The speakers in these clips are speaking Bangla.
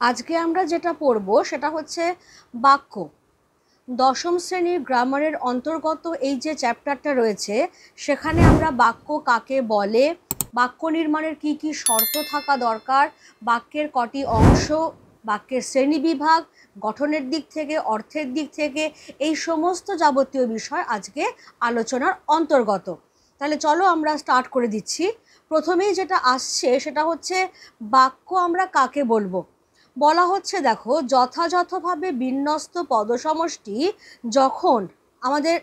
আজকে আমরা যেটা পড়ব সেটা হচ্ছে বাক্য। দশম শ্রেণীর গ্রামারের অন্তর্গত এই যে চ্যাপ্টারটা রয়েছে সেখানে আমরা বাক্য কাকে বলে, বাক্য নির্মাণের কি কি শর্ত থাকা দরকার, বাক্যের কটি অংশ, বাক্যের শ্রেণীবিভাগ, গঠনের দিক থেকে, অর্থের দিক থেকে, এই সমস্ত যাবতীয় বিষয় আজকে আলোচনার অন্তর্গত। তাহলে চলো আমরা স্টার্ট করে দিচ্ছি। প্রথমেই যেটা আসছে সেটা হচ্ছে বাক্য আমরা কাকে বলবো। বলা হচ্ছে দেখো, যথাযথভাবে বিন্যস্ত পদসমষ্টি যখন আমাদের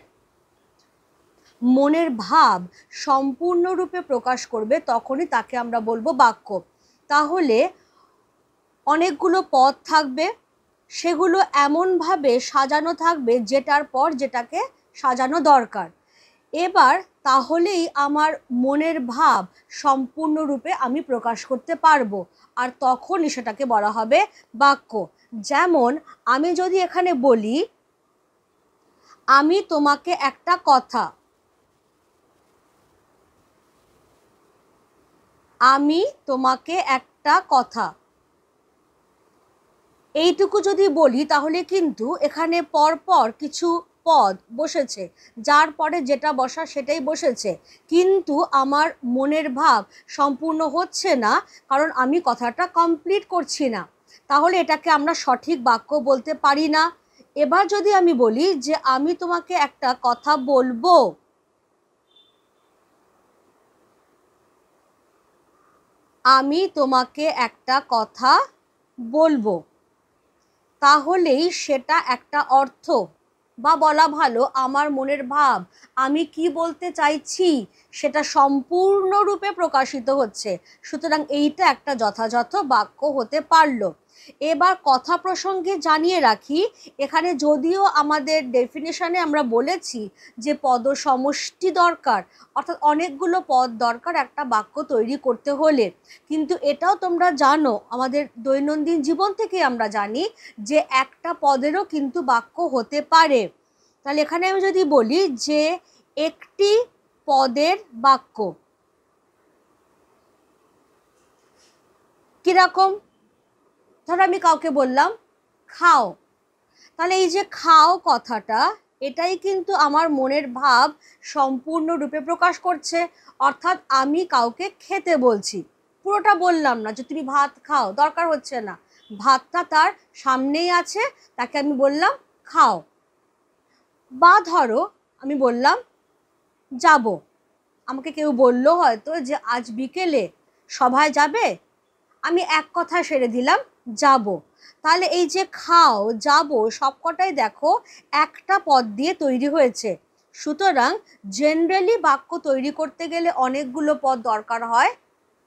মনের ভাব সম্পূর্ণরূপে প্রকাশ করবে তখনই তাকে আমরা বলবো বাক্য। তাহলে অনেকগুলো পদ থাকবে, সেগুলো এমনভাবে সাজানো থাকবে যেটার পর যেটাকে সাজানো দরকার। এবার তাহলেই আমার মনের ভাব সম্পূর্ণরূপে আমি প্রকাশ করতে পারবো, আর তখনই সেটাকে বলা হবে বাক্য। যেমন আমি যদি এখানে বলি, আমি তোমাকে একটা কথা, আমি তোমাকে একটা কথা, এইটুকু যদি বলি তাহলে কিন্তু এখানে পরপর কিছু পদ বসেছে, যার পরে যেটা বসা সেটাই বসেছে, কিন্তু আমার মনের ভাব সম্পূর্ণ হচ্ছে না, কারণ আমি কথাটা কমপ্লিট করছি না। তাহলে এটাকে আমরা সঠিক বাক্য বলতে পারি না। এবার যদি আমি বলি যে আমি তোমাকে একটা কথা বলবো, আমি তোমাকে একটা কথা বলবো, তাহলেই সেটা একটা অর্থ, বা বলা ভালো আমার মনের ভাব, আমি কি বলতে চাইছি সেটা সম্পূর্ণরূপে প্রকাশিত হচ্ছে। সুতরাং এইটা একটা যথাযথ বাক্য হতে পারলো। এবার কথা প্রসঙ্গে জানিয়ে রাখি, এখানে যদিও আমাদের ডেফিনেশনে আমরা বলেছি যে পদ সমষ্টি দরকার, অর্থাৎ অনেকগুলো পদ দরকার একটা বাক্য তৈরি করতে হলে, কিন্তু এটাও তোমরা জানো, আমাদের দৈনন্দিন জীবন থেকে আমরা জানি যে একটা পদেরও কিন্তু বাক্য হতে পারে। তাহলে এখানে আমি যদি বলি যে একটি পদের বাক্য, কিরকম? ধরো আমি কাউকে বললাম খাও, তাহলে এই যে খাও কথাটা, এটাই কিন্তু আমার মনের ভাব সম্পূর্ণরূপে প্রকাশ করছে। অর্থাৎ আমি কাউকে খেতে বলছি, পুরোটা বললাম না যে তুমি ভাত খাও, দরকার হচ্ছে না, ভাতটা তার সামনেই আছে, তাকে আমি বললাম খাও। বা ধরো আমি বললাম যাব, আমাকে কেউ বললো হয়তো যে আজ বিকেলে সভায় যাবে, আমি এক কথা সেরে দিলাম যাব। তাহলে এই যে খাও, যাব, সবকটাই দেখো একটা পদ দিয়ে তৈরি হয়েছে। সুতরাং জেনারেলি বাক্য তৈরি করতে গেলে অনেকগুলো পদ দরকার হয়,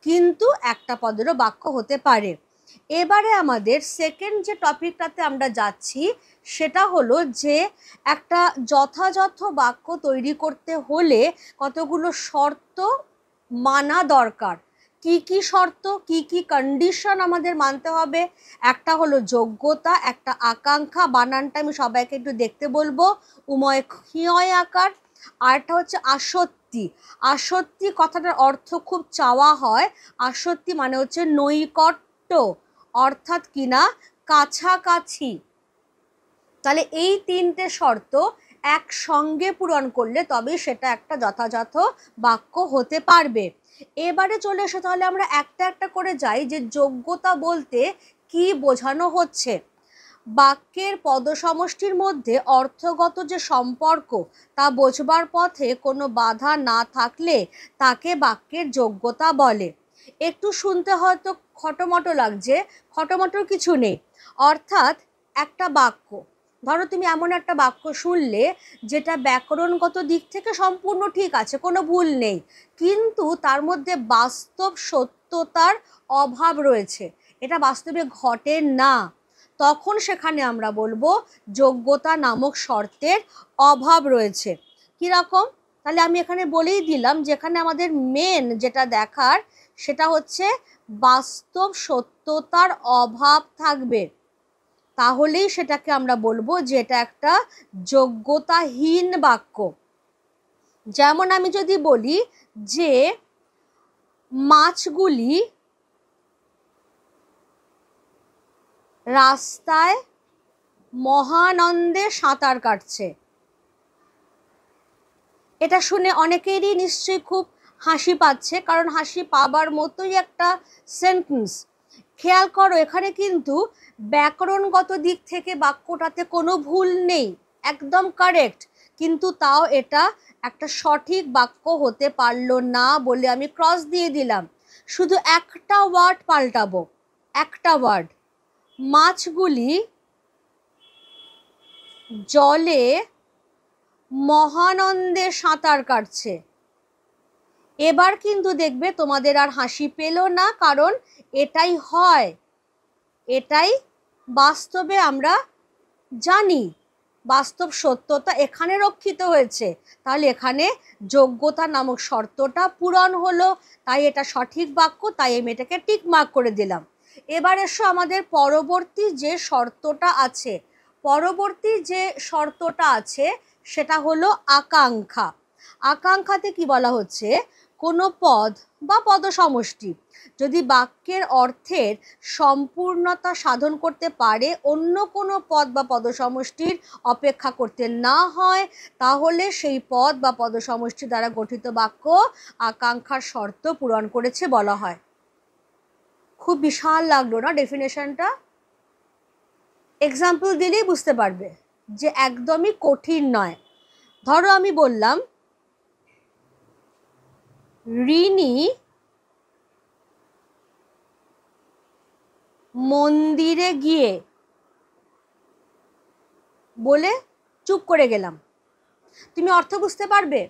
কিন্তু একটা পদেরও বাক্য হতে পারে। এবারে আমাদের সেকেন্ড যে টপিকটাতে আমরা যাচ্ছি সেটা হলো যে একটা যথাযথ বাক্য তৈরি করতে হলে কতগুলো শর্ত মানা দরকার। কি কি শর্ত, কি কি কন্ডিশন আমাদের মানতে হবে? একটা হলো যোগ্যতা, একটা আকাঙ্ক্ষা, বানানটা আমি সবাইকে একটু দেখতে বলবো, উময় ক্ষিয় আকার। আরেকটা হচ্ছে আসত্তি। আসত্তি কথাটার অর্থ খুব চাওয়া হয়, আসত্তি মানে হচ্ছে নৈকট্য, অর্থাৎ কিনা কাছাকাছি। তাহলে এই তিনটে শর্ত একসঙ্গে পূরণ করলে তবে সেটা একটা যথাযথ বাক্য হতে পারবে। এবারে চলে এসে তাহলে আমরা একটা একটা করে যাই যে যোগ্যতা বলতে কি বোঝানো হচ্ছে। বাক্যের পদসমষ্টির মধ্যে অর্থগত যে সম্পর্ক তা বোঝবার পথে কোনো বাধা না থাকলে তাকে বাক্যের যোগ্যতা বলে। একটু শুনতে হয়তো খটোমটো লাগছে, খটোমটোর কিছু নেই। অর্থাৎ একটা বাক্য, ধরো তুমি এমন একটা বাক্য শুনলে যেটা ব্যাকরণগত দিক থেকে সম্পূর্ণ ঠিক আছে, কোনো ভুল নেই, কিন্তু তার মধ্যে বাস্তব সত্যতার অভাব রয়েছে, এটা বাস্তবে ঘটে না, তখন সেখানে আমরা বলবো যোগ্যতা নামক শর্তের অভাব রয়েছে। কিরকম? তাহলে আমি এখানে বলেই দিলাম যেখানে আমাদের মেন যেটা দেখার সেটা হচ্ছে বাস্তব সত্যতার অভাব থাকবে, তাহলেই সেটাকে আমরা বলবো যে এটা একটা যোগ্যতাহীন বাক্য। যেমন আমি যদি বলি যে মাছগুলি রাস্তায় মহানন্দে সাঁতার কাটছে। এটা শুনে অনেকেরই নিশ্চয়ই খুব হাসি পাচ্ছে, কারণ হাসি পাবার মতোই একটা সেন্টেন্স। খেয়াল করো, এখানে কিন্তু ব্যাকরণগত দিক থেকে বাক্যটাতে কোনো ভুল নেই, একদম কারেক্ট, কিন্তু তাও এটা একটা সঠিক বাক্য হতে পারলো না বলে আমি ক্রস দিয়ে দিলাম। শুধু একটা ওয়ার্ড পাল্টাবো, একটা ওয়ার্ড। মাছগুলি জলে মহানন্দে সাঁতার কাটছে। এবার কিন্তু দেখবে তোমাদের আর হাসি পেল না, কারণ এটাই হয়, এটাই বাস্তবে আমরা জানি, বাস্তব সত্যতা এখানে রক্ষিত হয়েছে। তাহলে এখানে যোগ্যতা নামক শর্তটা পূরণ হলো, তাই এটা সঠিক বাক্য, তাই আমি এটাকে টিক মার্ক করে দিলাম। এবার এসো আমাদের পরবর্তী যে শর্তটা আছে, পরবর্তী যে শর্তটা আছে সেটা হলো আকাঙ্ক্ষা। আকাঙ্ক্ষাতে কি বলা হচ্ছে, কোনো পদ বা পদসমষ্টি যদি বাক্যের অর্থের সম্পূর্ণতা সাধন করতে পারে, অন্য কোনো পদ বা পদসমষ্টির অপেক্ষা করতে না হয়, তাহলে সেই পদ বা পদসমষ্টি দ্বারা গঠিত বাক্য আকাঙ্ক্ষার শর্ত পূরণ করেছে বলা হয়। খুব বিশাল লাগলো না ডেফিনেশনটা? এক্সাম্পল দিলেই বুঝতে পারবে যে একদমই কঠিন নয়। ধরো আমি বললাম, রিনি মন্দিরে গিয়ে, বলে চুপ করে গেলাম। তুমি অর্থ বুঝতে পারবে?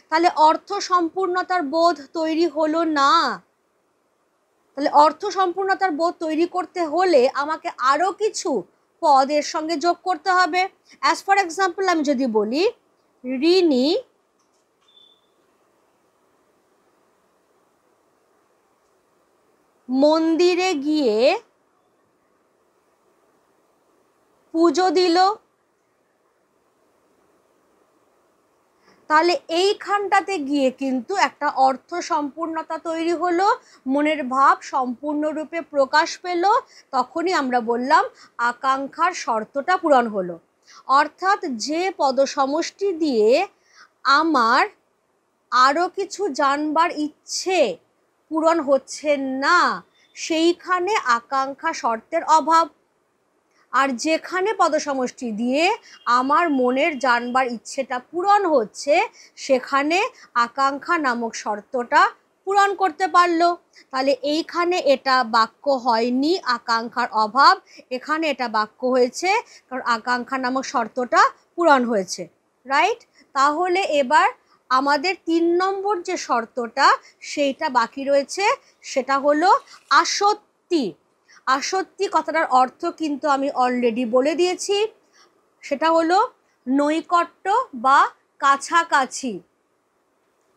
তাহলে অর্থ সম্পূর্ণতার বোধ তৈরি হলো না। তাহলে অর্থ সম্পূর্ণতার বোধ তৈরি করতে হলে আমাকে আরো কিছু পদের সঙ্গে যোগ করতে হবে। অ্যাজ ফর এক্সাম্পল আমি যদি বলি, রিনি মন্দিরে গিয়ে পুজো দিল, তাহলে এইখানটাতে গিয়ে কিন্তু একটা অর্থ সম্পূর্ণতা তৈরি হলো, মনের ভাব সম্পূর্ণরূপে প্রকাশ পেল, তখনই আমরা বললাম আকাঙ্ক্ষার শর্তটা পূরণ হলো। অর্থাৎ যে পদসমষ্টি দিয়ে আমার আরও কিছু জানবার ইচ্ছে পূরণ হচ্ছে না, সেইখানে আকাঙ্ক্ষা শর্তের অভাব। আর যেখানে পদসমষ্টি দিয়ে আমার মনের জানবার ইচ্ছেটা পূরণ হচ্ছে, সেখানে আকাঙ্ক্ষা নামক শর্তটা পূরণ করতে পারলো। তাহলে এইখানে এটা বাক্য হয়নি আকাঙ্ক্ষার অভাব, এখানে এটা বাক্য হয়েছে কারণ আকাঙ্ক্ষা নামক শর্তটা পূরণ হয়েছে। রাইট? তাহলে এবার আমাদের 3 নম্বর যে শর্তটা সেইটা বাকি রয়েছে, সেটা হলো আসক্তি। আসক্তি কথাটার অর্থ কিন্তু আমি অলরেডি বলে দিয়েছি, সেটা হলো নৈকট্য বা কাছাকাছি।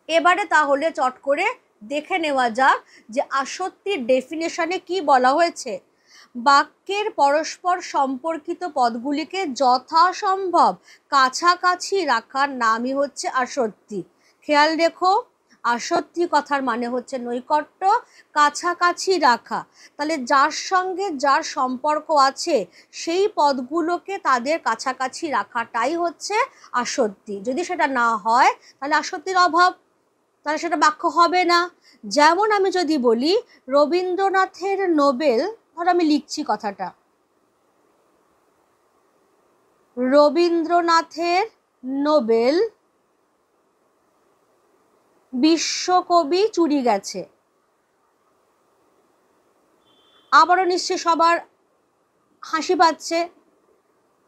এবারে তাহলে চট করে দেখে নেওয়া যাক যে আসক্তির ডেফিনেশনে কি বলা হয়েছে। বাক্যের পরস্পর সম্পর্কিত পদগুলিকে যথাসম্ভব কাছাকাছি রাখার নামই হচ্ছে আসক্তি। খেয়াল রেখো, আসক্তি কথার মানে হচ্ছে নৈকট্য, কাছাকাছি রাখা। তাহলে যার সঙ্গে যার সম্পর্ক আছে সেই পদগুলোকে তাদের কাছাকাছি রাখাটাই হচ্ছে আসক্তি। যদি সেটা না হয় তাহলে আসক্তির অভাব, তাহলে সেটা বাক্য হবে না। যেমন আমি যদি বলি রবীন্দ্রনাথের নোবেল, ধর আমি লিখছি কথাটা, রবীন্দ্রনাথের নোবেল বিশ্বকবি চুরি গেছে। আবারও নিশ্চয়ই সবার হাসি পাচ্ছে,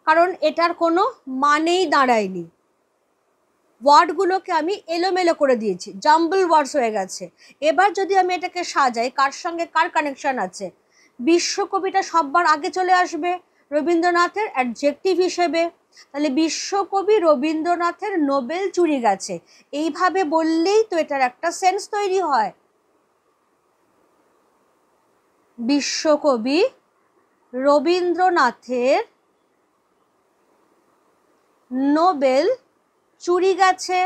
কারণ এটার কোনো মানেই দাঁড়ায়নি। ওয়ার্ডগুলোকে আমি এলোমেলো করে দিয়েছি, জাম্বল ওয়ার্ডস হয়ে গেছে। এবার যদি আমি এটাকে সাজাই, কার সঙ্গে কার কানেকশন আছে, বিশ্বকবিটা সববার আগে চলে আসবে রবীন্দ্রনাথের অ্যাডজেক্টিভ হিসেবে। তাহলে বিশ্বকবি রবীন্দ্রনাথের নোবেল চুরি গেছে, এইভাবে বললেই তো এটার একটা সেন্স তৈরি হয়। বিশ্বকবি রবীন্দ্রনাথের নোবেল চুরি গেছে।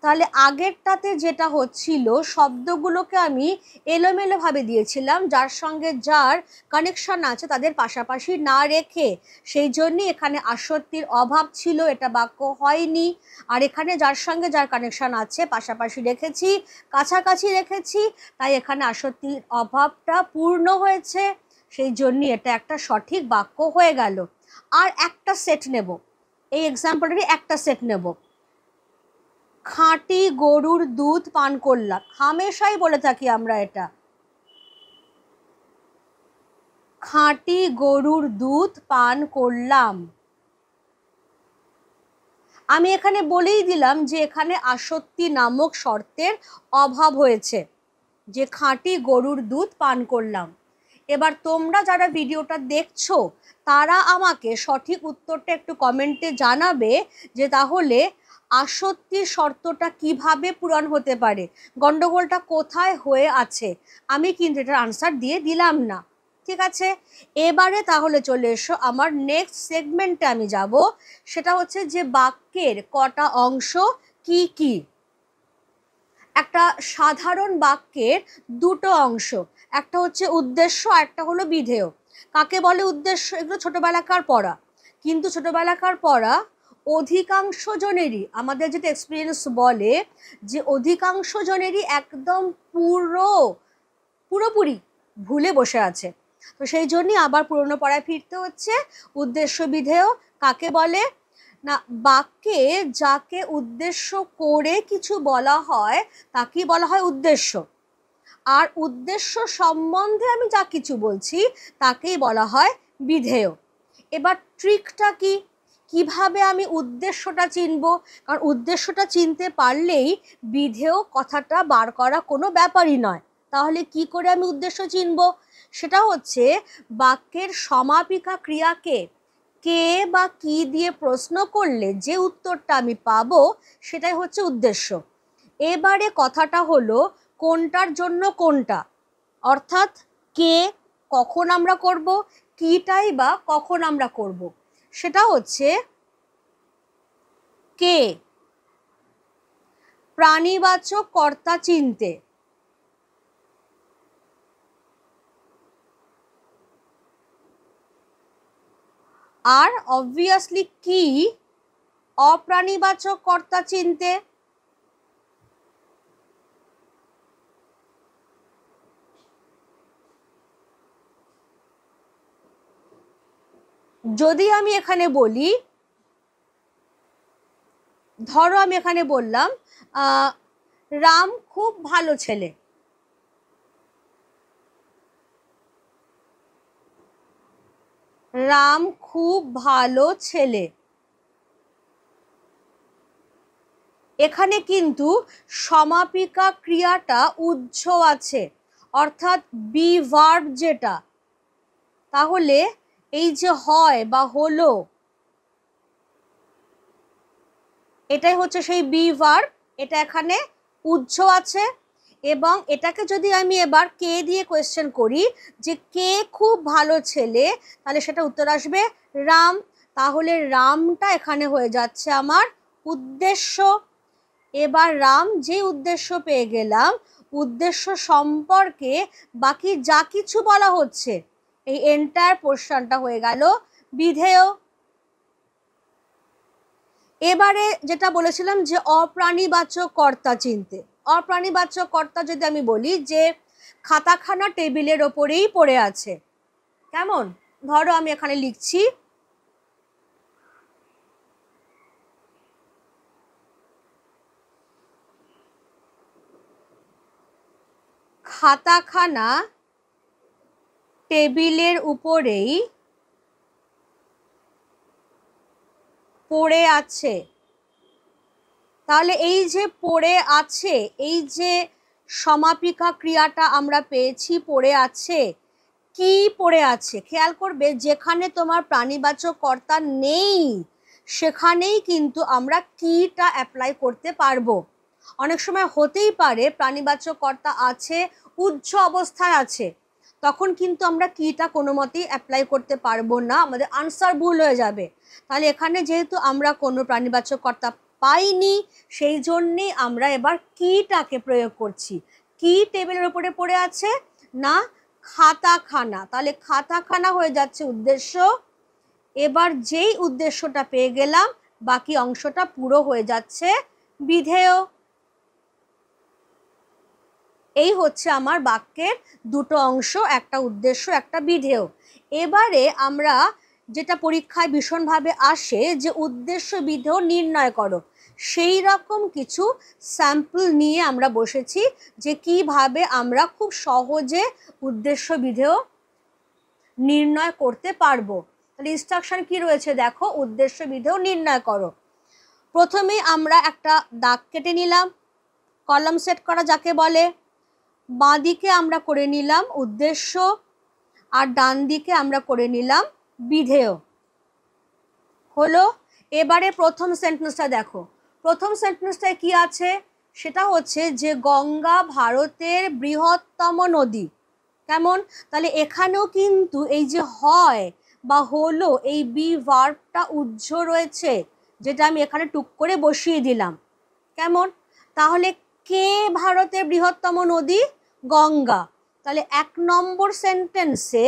তাহলে আগেরটাতে যেটা হচ্ছিল, শব্দগুলোকে আমি এলোমেলোভাবে দিয়েছিলাম, যার সঙ্গে যার কানেকশন আছে তাদের পাশাপাশি না রেখে। সেই জন্যই এখানে আসক্তির অভাব ছিল, এটা বাক্য হয়নি। আর এখানে যার সঙ্গে যার কানেকশন আছে পাশাপাশি রেখেছি, কাছাকাছি রেখেছি, তাই এখানে আসক্তির অভাবটা পূর্ণ হয়েছে। সেই জন্যই এটা একটা সঠিক বাক্য হয়ে গেল। আর একটা সেট নেব, এই এক্সাম্পলটারই একটা সেট নেব। খাঁটি গরুর দুধ পান করলাম, হামেশাই বলে থাকি আমরা এটা, খাঁটি গরুর দুধ পান করলাম। আমি এখানে বলেই দিলাম যে এখানে আসক্তি নামক শর্তের অভাব হয়েছে, যে খাঁটি গরুর দুধ পান করলাম। এবার তোমরা যারা ভিডিওটা দেখছো তারা আমাকে সঠিক উত্তরটা একটু কমেন্টে জানাবে, যে তাহলে আসক্তির শর্তটা কিভাবে পূরণ হতে পারে, গন্ডগোলটা কোথায় হয়ে আছে। আমি কিন্তু এটার আনসার দিয়ে দিলাম না। ঠিক আছে, এবারে তাহলে চলে এসো আমার নেক্সট সেগমেন্টে আমি যাব, সেটা হচ্ছে যে বাক্যের কটা অংশ কি কি। একটা সাধারণ বাক্যের দুটো অংশ, একটা হচ্ছে উদ্দেশ্য আর একটা হলো বিধেয়। কাকে বলে উদ্দেশ্য? এগুলো ছোটবেলাকার পড়া, কিন্তু ছোটবেলাকার পড়া অধিকাংশ জনেরই, আমাদের যেটা এক্সপিরিয়েন্স বলে যে অধিকাংশ জনেরই একদম পুরোপুরি ভুলে বসে আছে। তো সেই জন্যই আবার পুরনো পড়ায় ফিরতে হচ্ছে। উদ্দেশ্য বিধেয় কাকে বলে না, বাক্যে যাকে উদ্দেশ্য করে কিছু বলা হয় তাকেই বলা হয় উদ্দেশ্য। আর উদ্দেশ্য সম্বন্ধে আমি যা কিছু বলছি তাকেই বলা হয় বিধেয়। এবার ট্রিকটা কি, কিভাবে আমি উদ্দেশ্যটা চিনব? কারণ উদ্দেশ্যটা চিনতে পারলেই বিধেয় কথাটা বার করা কোনো ব্যাপারই নয়। তাহলে কি করে আমি উদ্দেশ্য চিনব? সেটা হচ্ছে বাক্যের সমাপিকা ক্রিয়াকে কে বা কি দিয়ে প্রশ্ন করলে যে উত্তরটা আমি পাবো সেটাই হচ্ছে উদ্দেশ্য। এবারে কথাটা হলো কোনটার জন্য কোনটা, অর্থাৎ কে কখন আমরা করব, কিটাই বা কখন আমরা করব। সেটা হচ্ছে কে প্রাণীবাচক কর্তা চিনতে, আর অবভিয়াসলি কি অপ্রাণীবাচক কর্তা চিনতে। যদি আমি এখানে বলি, ধরো আমি এখানে বললাম রাম খুব ভালো ছেলে, রাম খুব ভালো ছেলে। এখানে কিন্তু সমাপিকা ক্রিয়াটা উহ্য আছে, অর্থাৎ বি ভার্ব যেটা, তাহলে এই যে হয় বা হলো, এটাই হচ্ছে সেই বি ভার্ব, এটা এখানে উহ্য আছে। এবং এটাকে যদি আমি এবার কে দিয়ে কোয়েশ্চেন করি যে কে খুব ভালো ছেলে, তাহলে সেটা উত্তর আসবে রাম। তাহলে রামটা এখানে হয়ে যাচ্ছে আমার উদ্দেশ্য। এবার রাম যে উদ্দেশ্য পেয়ে গেলাম, উদ্দেশ্য সম্পর্কে বাকি যা কিছু বলা হচ্ছে এই এন্টায়ার পোর্শনটা হয়ে গেল বিধেয়। এবারে যেটা বলেছিলাম যে অপ্রাণীবাচক কর্তা চিনতে, অপ্রাণীবাচক কর্তা যদি আমি বলি যে খাতাখানা টেবিলের ওপরেই পড়ে আছে, কেমন? ধরো আমি এখানে লিখছি খাতাখানা টেবিলের উপরেই পড়ে আছে। তাহলে এই যে পড়ে আছে, এই যে সমাপিকা ক্রিয়াটা আমরা পেয়েছি পড়ে আছে, কি পড়ে আছে? খেয়াল করবে যেখানে তোমার প্রাণীবাচক কর্তা নেই সেখানেই কিন্তু আমরা কিটা অ্যাপ্লাই করতে পারবো। অনেক সময় হতেই পারে প্রাণীবাচক কর্তা আছে, উহ্য অবস্থায় আছে, তখন কিন্তু আমরা কিটা কোনো মতেই অ্যাপ্লাই করতে পারবো না, আমাদের আনসার ভুল হয়ে যাবে। তাহলে এখানে যেহেতু আমরা কোনো প্রাণীবাচক কর্তা পাইনি, সেই জন্যেই আমরা এবার কিটাকে প্রয়োগ করছি। কি টেবিলের উপরে পড়ে আছে না খাতাখানা, তাহলে খাতাখানা হয়ে যাচ্ছে উদ্দেশ্য। এবার যেই উদ্দেশ্যটা পেয়ে গেলাম বাকি অংশটা পুরো হয়ে যাচ্ছে বিধেয়। এই হচ্ছে আমার বাক্যের দুটো অংশ, একটা উদ্দেশ্য একটা বিধেয়। এবারে আমরা যেটা পরীক্ষায় ভীষণভাবে আসে যে উদ্দেশ্য বিধেয় নির্ণয় করো, সেই রকম কিছু স্যাম্পল নিয়ে আমরা বসেছি যে কিভাবে আমরা খুব সহজে উদ্দেশ্য বিধেয় নির্ণয় করতে পারবো। তাহলে ইনস্ট্রাকশন কি রয়েছে দেখো, উদ্দেশ্য বিধেয় নির্ণয় করো। প্রথমেই আমরা একটা দাগ কেটে নিলাম, কলাম সেট করা যাকে বলে। বাঁ দিকে আমরা করে নিলাম উদ্দেশ্য আর ডান দিকে আমরা করে নিলাম বিধেয়। হলো। এবারে প্রথম সেন্টেন্সটা দেখো, প্রথম সেন্টেন্সটায় কি আছে, সেটা হচ্ছে যে গঙ্গা ভারতের বৃহত্তম নদী। কেমন, তাহলে এখানেও কিন্তু এই যে হয় বা হলো এই বি ভার্বটা উজ্জ রয়েছে, যেটা আমি এখানে টুক করে বসিয়ে দিলাম। কেমন, তাহলে কে ভারতের বৃহত্তম নদী? গঙ্গা। তাহলে 1 নম্বর সেন্টেন্সে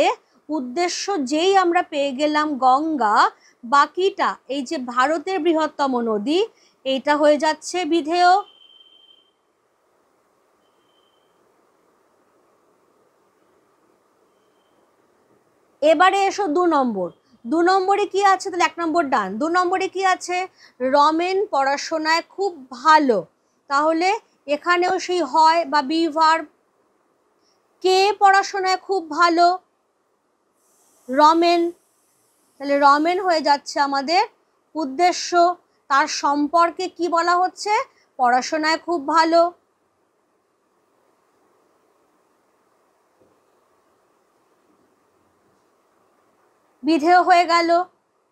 উদ্দেশ্য যেই আমরা পেয়ে গেলাম গঙ্গা, বাকিটা এই যে ভারতের বৃহত্তম নদী এইটা হয়ে যাচ্ছে বিধেয়। এবারে এসো 2 নম্বর। 2 নম্বরে কি আছে, তাহলে 1 নম্বর ডান। 2 নম্বরে কি আছে, রমেন পড়াশোনায় খুব ভালো। তাহলে এখানেও সেই হয় বা বি ভার্ব। কে পড়াশোনায় খুব ভালো? রমেন। তাহলে রমেন হয়ে যাচ্ছে আমাদের উদ্দেশ্য। তার সম্পর্কে কি বলা হচ্ছে, পড়াশোনায় খুব ভালো। বিধেয় হয়ে গেল,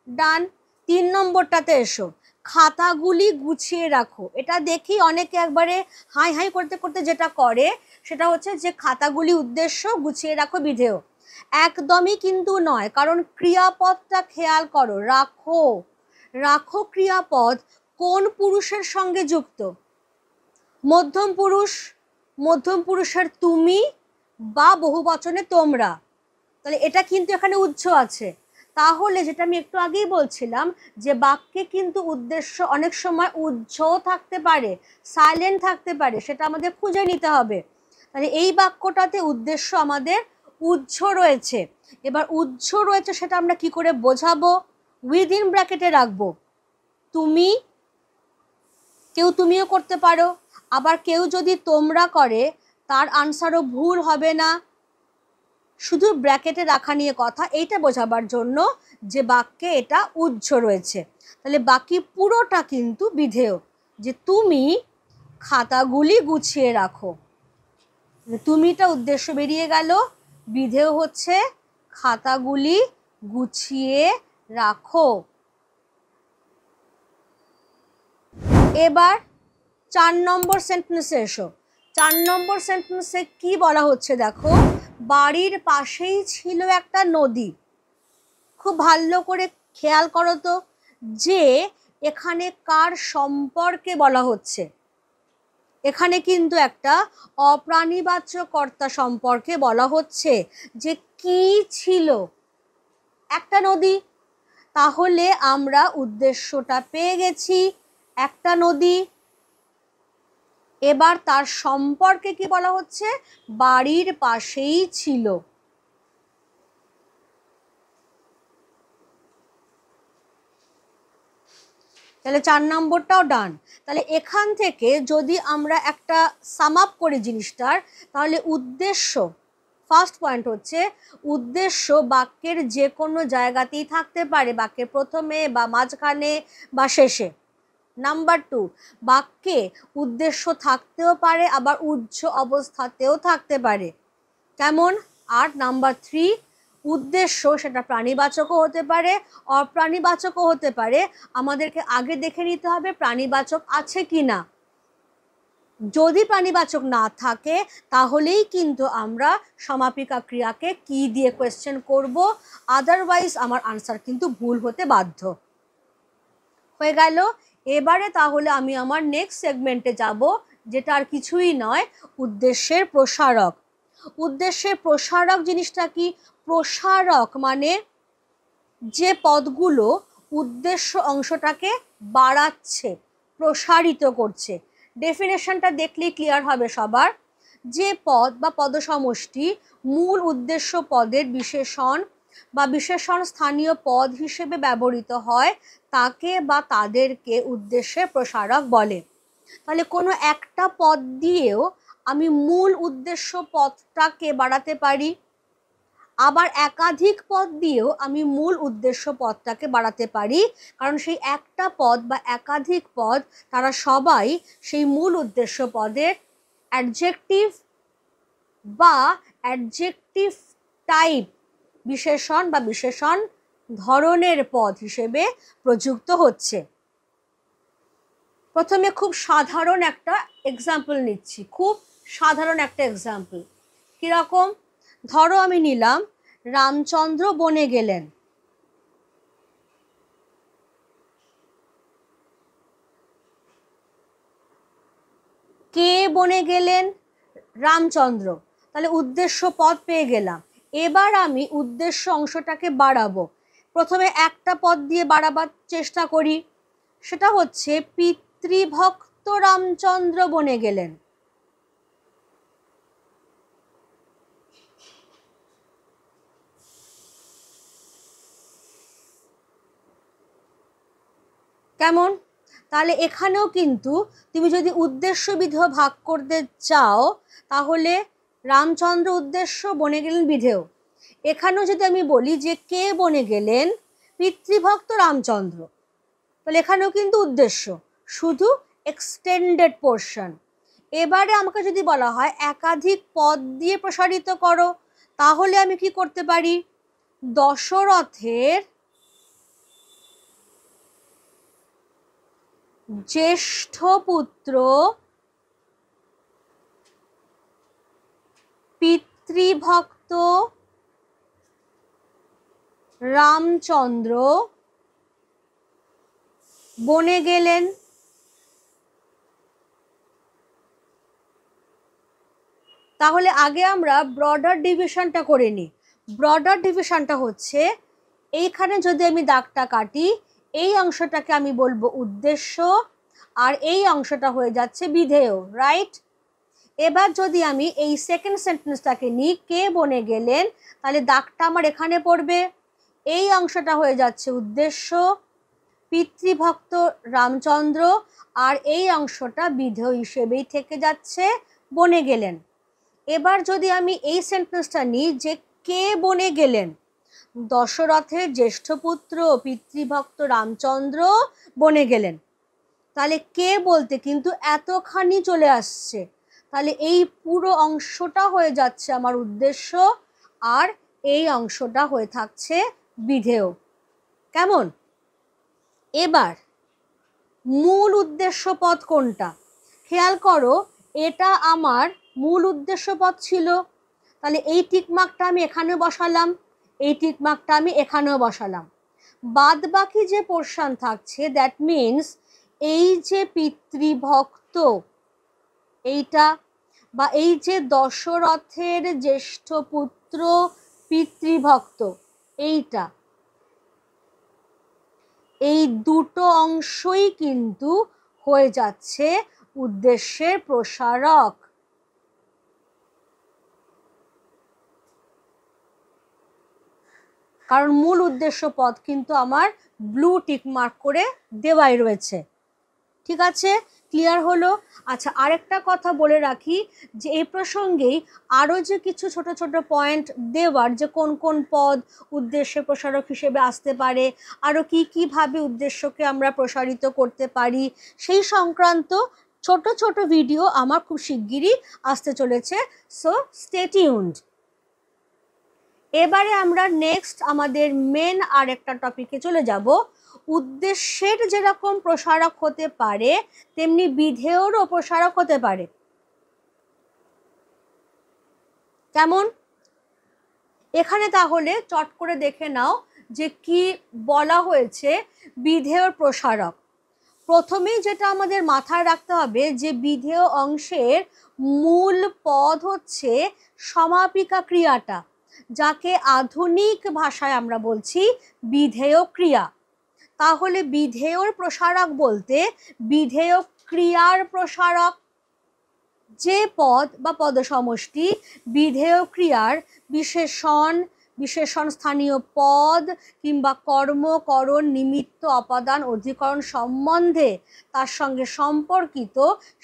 ডান। 3 নম্বরটাতে এসো, খাতাগুলি গুছিয়ে রাখো। এটা দেখি অনেকে একবারে হাই হাই করতে করতে যেটা করে সেটা হচ্ছে যে খাতাগুলি উদ্দেশ্য, গুছিয়ে রাখো বিধেয়। একদমই কিন্তু নয়, কারণ ক্রিয়াপদটা খেয়াল করো, রাখো। রাখো ক্রিয়াপদ কোন পুরুষের সঙ্গে যুক্ত? মধ্যম পুরুষ। মধ্যম পুরুষের তুমি বা বহুবচনে তোমরা। তাহলে এটা কিন্তু এখানে উজ্জ আছে। তাহলে যেটা আমি একটু আগেই বলছিলাম যে বাক্যে কিন্তু উদ্দেশ্য অনেক সময় উজ্জও থাকতে পারে, সাইলেন্ট থাকতে পারে, সেটা আমাদের খুঁজে নিতে হবে। তাহলে এই বাক্যটাতে উদ্দেশ্য আমাদের উজ্জ রয়েছে। এবার উজ্জ রয়েছে সেটা আমরা কি করে বোঝাবো? উইদিন ব্র্যাকেটে রাখবো। তুমি, কেউ তুমিও করতে পারো, আবার কেউ যদি তোমরা করে তার আনসারও ভুল হবে না। শুধু ব্র্যাকেটে রাখা নিয়ে কথা, এইটা বোঝাবার জন্য যে বাক্যে এটা উজ্জ রয়েছে। তাহলে বাকি পুরোটা কিন্তু বিধেয়, যে তুমি খাতাগুলি গুছিয়ে রাখো। তুমিটা উদ্দেশ্য বেরিয়ে গেল, বিধেয় হচ্ছে খাতাগুলি গুছিয়ে রাখো। এবার 4 নম্বর সেন্টেন্সে এসো। 4 নম্বর সেন্টেন্সে কি বলা হচ্ছে দেখো, বাড়ির পাশেই ছিল একটা নদী। খুব ভালো করে খেয়াল করো তো যে এখানে কার সম্পর্কে বলা হচ্ছে। এখানে কিন্তু একটা অপ্রাণীবাচক কর্তা সম্পর্কে বলা হচ্ছে যে কি ছিল, একটা নদী। তাহলে আমরা উদ্দেশ্যটা পেয়ে গেছি, একটা নদী। এবার তার সম্পর্কে কি বলা হচ্ছে, বাড়ির পাশেই ছিল। তাহলে 4 নম্বরটাও ডান। তাহলে এখান থেকে যদি আমরা একটা সাম আপ করি জিনিসটার, তাহলে উদ্দেশ্য, ফার্স্ট পয়েন্ট হচ্ছে উদ্দেশ্য বাক্যের যে কোনো জায়গাতেই থাকতে পারে, বাক্যের প্রথমে বা মাঝখানে বা শেষে। নাম্বার 2, বাক্যে উদ্দেশ্য থাকতেও পারে আবার উজ্জ অবস্থাতেও থাকতে পারে। কেমন? আর নাম্বার 3, উদ্দেশ্য সেটা প্রাণীবাচকও হতে পারে অপ্রাণীবাচকও হতে পারে। আমাদেরকে আগে দেখে নিতে হবে প্রাণীবাচক আছে কি না। যদি প্রাণীবাচক না থাকে তাহলেই কিন্তু আমরা সমাপিকা ক্রিয়াকে কি দিয়ে কোয়েশ্চেন করব, আদারওয়াইজ আমার আনসার কিন্তু ভুল হতে বাধ্য। হয়ে গেল। এবারে তাহলে আমি আমার নেক্সট সেগমেন্টে যাব, যেটা আর কিছুই নয়, উদ্দেশ্যের প্রসারক। উদ্দেশ্যের প্রসারক জিনিসটা কি? প্রসারক মানে যে পদগুলো উদ্দেশ্য অংশটাকে বাড়াচ্ছে, প্রসারিত করছে। ডেফিনেশনটা দেখলেই ক্লিয়ার হবে সবার। যে পদ বা পদসমষ্টি মূল উদ্দেশ্য পদের বিশেষণ বা বিশেষণ স্থানীয় পদ হিসেবে ব্যবহৃত হয় তাকে বা তাদেরকে উদ্দেশ্যের প্রসারক বলে। তাহলে কোনো একটা পদ দিয়েও আমি মূল উদ্দেশ্য পদটাকে বাড়াতে পারি, আবার একাধিক পদ দিয়েও আমি মূল উদ্দেশ্য পদটাকে বাড়াতে পারি, কারণ সেই একটা পদ বা একাধিক পদ তারা সবাই সেই মূল উদ্দেশ্য পদের অ্যাডজেক্টিভ বা অ্যাডজেক্টিভ টাইপ বিশেষণ বা বিশেষণ ধরনের পদ হিসেবে প্রযুক্ত হচ্ছে। প্রথমে খুব সাধারণ একটা এক্সাম্পল নিচ্ছি, খুব সাধারণ একটা এক্সাম্পল। কীরকম? ধরো আমি নিলাম রামচন্দ্র বনে গেলেন। কে বনে গেলেন? রামচন্দ্র। তাহলে উদ্দেশ্য পদ পেয়ে গেলাম। এবার আমি উদ্দেশ্য অংশটাকে বাড়াবো। প্রথমে একটা পদ দিয়ে বাড়াবার চেষ্টা করি, সেটা হচ্ছে পিতৃভক্ত রামচন্দ্র বনে গেলেন। কেমন? তাহলে এখানেও কিন্তু তুমি যদি উদ্দেশ্য বিধেয় ভাগ করতে চাও, তাহলে রামচন্দ্র উদ্দেশ্য, বনে গেলেন বিধেয়। এখানেও যদি আমি বলি যে কে বনে গেলেন? পিতৃভক্ত রামচন্দ্র, তাহলে এখানেও কিন্তু উদ্দেশ্য, শুধু এক্সটেন্ডেড পোর্শন। এবারে আমাকে যদি বলা হয় একাধিক পদ দিয়ে প্রসারিত করো, তাহলে আমি কি করতে পারি? দশরথের জ্যেষ্ঠ পুত্র পিতৃভক্ত রামচন্দ্র বনে গেলেন। তাহলে আগে আমরা ব্রডার ডিভিশনটা করে নিই। ব্রডার ডিভিশনটা হচ্ছে, এইখানে যদি আমি দাগটা কাটি, এই অংশটাকে আমি বলবো উদ্দেশ্য, আর এই অংশটা হয়ে যাচ্ছে বিধেয়, রাইট? এবার যদি আমি এই সেকেন্ড সেন্টেন্সটাকে নিই, কে বনে গেলেন, তাহলে দাগটা আমার এখানে পড়বে। এই অংশটা হয়ে যাচ্ছে উদ্দেশ্য, পিতৃভক্ত রামচন্দ্র, আর এই অংশটা বিধেয় হিসেবেই থেকে যাচ্ছে, বনে গেলেন। এবার যদি আমি এই সেন্টেন্সটা নিই যে কে বনে গেলেন, দশরথের জ্যেষ্ঠ পুত্র পিতৃভক্ত রামচন্দ্র বনে গেলেন, তাহলে কে বলতে কিন্তু এতখানি চলে আসছে। তাহলে এই পুরো অংশটা হয়ে যাচ্ছে আমার উদ্দেশ্য, আর এই অংশটা হয়ে থাকছে বিধেয়। কেমন? এবার মূল উদ্দেশ্য পদ কোনটা? খেয়াল করো, এটা আমার মূল উদ্দেশ্য পদ ছিল, তাহলে এই টিকমার্কটা আমি এখানেও বসালাম, এই টিকমার্কটা আমি এখানেও বসালাম। বাদ বাকি যে পোর্শন থাকছে, দ্যাট মিনস এই যে পিতৃভক্ত, এইটা, বা এই যে দশরথের জ্যেষ্ঠ পুত্র পিতৃভক্ত, এইটা, এই দুটো অংশই কিন্তু হয়ে যাচ্ছে উদ্দেশ্যের প্রসারক। কারণ মূল উদ্দেশ্য পদ কিন্তু আমার ব্লু টিক মার্ক করে দেওয়াই রয়েছে। ঠিক আছে, ক্লিয়ার হলো? আচ্ছা, আরেকটা কথা বলে রাখি যে এই প্রসঙ্গেই আরও যে কিছু ছোট ছোট পয়েন্ট দেওয়ার, যে কোন কোন পদ উদ্দেশ্যে প্রসারক হিসেবে আসতে পারে, আরও কীভাবে উদ্দেশ্যকে আমরা প্রসারিত করতে পারি, সেই সংক্রান্ত ছোট ছোট ভিডিও আমার খুব শিগগিরই আসতে চলেছে। So stay tuned. এবারে আমরা নেক্সট আমাদের মেন আর একটা টপিকে চলে যাব। উদ্দেশ্যের যেরকম প্রসারক হতে পারে, তেমনি বিধেয়েরও প্রসারক হতে পারে। কেমন? এখানে তাহলে চট করে দেখে নাও যে কি বলা হয়েছে বিধেয়ের প্রসারক। প্রথমেই যেটা আমাদের মাথায় রাখতে হবে যে বিধেয় অংশের মূল পদ হচ্ছে সমাপিকা ক্রিয়াটা, যাকে আধুনিক ভাষায় আমরা বলছি বিধেয় ক্রিয়া। তাহলে বিধেয়র প্রসারক বলতে বিধেয় ক্রিয়ার প্রসারক। যে পদ বা পদসমষ্টি বিধেয় ক্রিয়ার বিশেষণ, বিশেষণ স্থানীয় পদ কিংবা কর্ম, করণ, নিমিত্ত, অপাদান, অধিকরণ সম্বন্ধে তার সঙ্গে সম্পর্কিত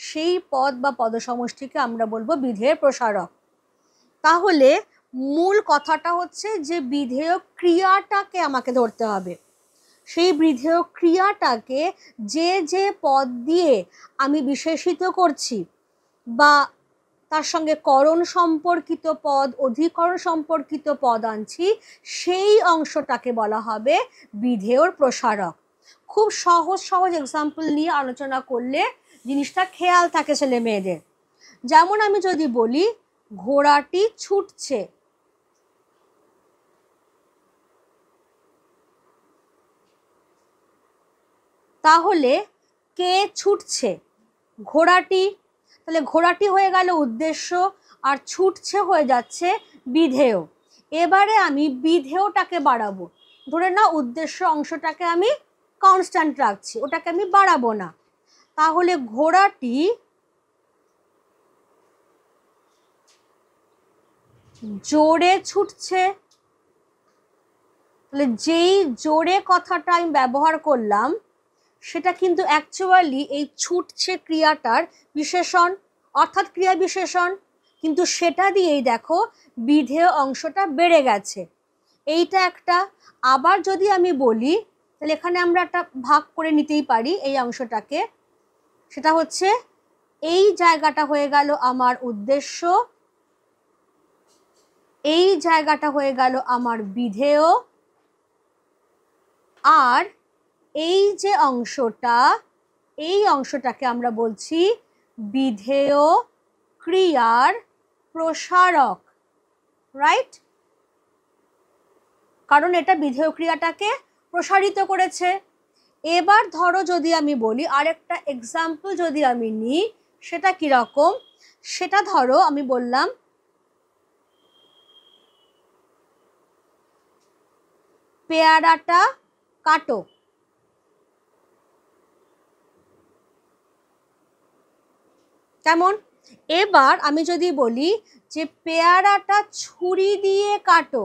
সেই পদ বা পদসমষ্টিকে আমরা বলবো বিধেয়ের প্রসারক। তাহলে মূল কথাটা হচ্ছে যে বিধেয় ক্রিয়াটাকে আমাকে ধরতে হবে। সেই বিধেয় ক্রিয়াটাকে যে যে পদ দিয়ে আমি বিশেষিত করছি বা তার সঙ্গে করণ সম্পর্কিত পদ, অধিকরণ সম্পর্কিত পদ আনছি, সেই অংশটাকে বলা হবে বিধেয়র প্রসারক। খুব সহজ সহজ এক্সাম্পল নিয়ে আলোচনা করলে জিনিসটা খেয়াল থাকে ছেলে মেয়েদের। যেমন আমি যদি বলি ঘোড়াটি ছুটছে, তাহলে কে ছুটছে? ঘোড়াটি। তাহলে ঘোড়াটি হয়ে গেল উদ্দেশ্য আর ছুটছে হয়ে যাচ্ছে বিধেয়। এবারে আমি বিধেয়টাকে বাড়াবো। ধরে নাও উদ্দেশ্য অংশটাকে আমি কনস্ট্যান্ট রাখছি, ওটাকে আমি বাড়াবো না। তাহলে ঘোড়াটি জোরে ছুটছে। তাহলে যেই জোরে কথাটা আমি ব্যবহার করলাম সেটা কিন্তু অ্যাকচুয়ালি এই ছুটছে ক্রিয়াটার বিশেষণ, অর্থাৎ ক্রিয়া বিশেষণ, কিন্তু সেটা দিয়েই দেখো বিধেয় অংশটা বেড়ে গেছে। এইটা একটা। আবার যদি আমি বলি, তাহলে এখানে আমরা একটা ভাগ করে নিতেই পারি এই অংশটাকে। সেটা হচ্ছে এই জায়গাটা হয়ে গেল আমার উদ্দেশ্য, এই জায়গাটা হয়ে গেল আমার বিধেয়, আর এই যে অংশটা, এই অংশটাকে আমরা বলছি বিধেয় ক্রিয়ার প্রসারক, রাইট? কারণ এটা বিধেয় ক্রিয়াটাকে প্রসারিত করেছে। এবার ধরো যদি আমি বলি আরেকটা এক্সাম্পল যদি আমি নিই, সেটা কিরকম? সেটা ধরো আমি বললাম পেয়ারাটা কাটো। কেমন? এবার আমি যদি বলি যে পেয়ারাটা ছুরি দিয়ে কাটো,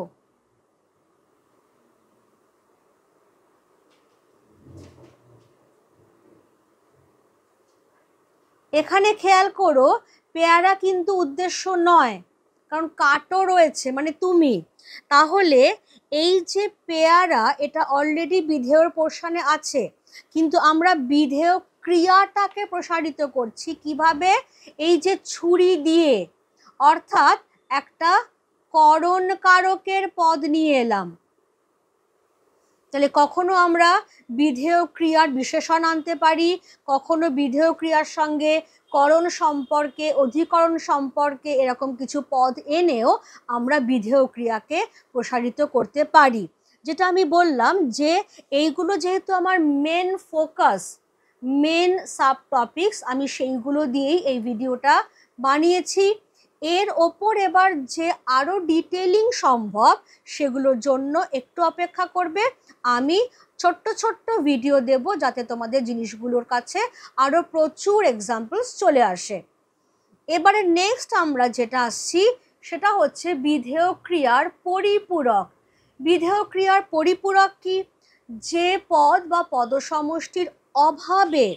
এখানে খেয়াল করো পেয়ারা কিন্তু উদ্দেশ্য নয়, কারণ কাটো রয়েছে মানে তুমি। তাহলে এই যে পেয়ারা, এটা অলরেডি বিধেয়র পোর্শনে আছে, কিন্তু আমরা বিধেয় ক্রিয়াটাকে প্রসারিত করছি কিভাবে? এই যে ছুরি দিয়ে, অর্থাৎ একটা করণ কারকের পদ নিয়ে এলাম। তাহলে কখনো আমরা বিধেয় ক্রিয়ার বিশেষণ আনতে পারি, কখনো বিধেয় ক্রিয়ার সঙ্গে করণ সম্পর্কে, অধিকরণ সম্পর্কে এরকম কিছু পদ এনেও আমরা বিধেয় ক্রিয়াকে প্রসারিত করতে পারি। যেটা আমি বললাম যে এইগুলো যেহেতু আমার main focus, main sub topics, আমি সেইগুলো দিয়েই এই ভিডিওটা বানিয়েছি। এর ওপর এবার যে আরও ডিটেলিং সম্ভব সেগুলোর জন্য একটু অপেক্ষা করবে। আমি ছোট্ট ছোট্ট ভিডিও দেব যাতে তোমাদের জিনিসগুলোর কাছে আরও প্রচুর এক্সাম্পলস চলে আসে। এবারে নেক্সট আমরা যেটা আসছি সেটা হচ্ছে বিধেয় ক্রিয়ার পরিপূরক। বিধেয় ক্রিয়ার পরিপূরক কি? যে পদ বা পদসমষ্টির অভাবে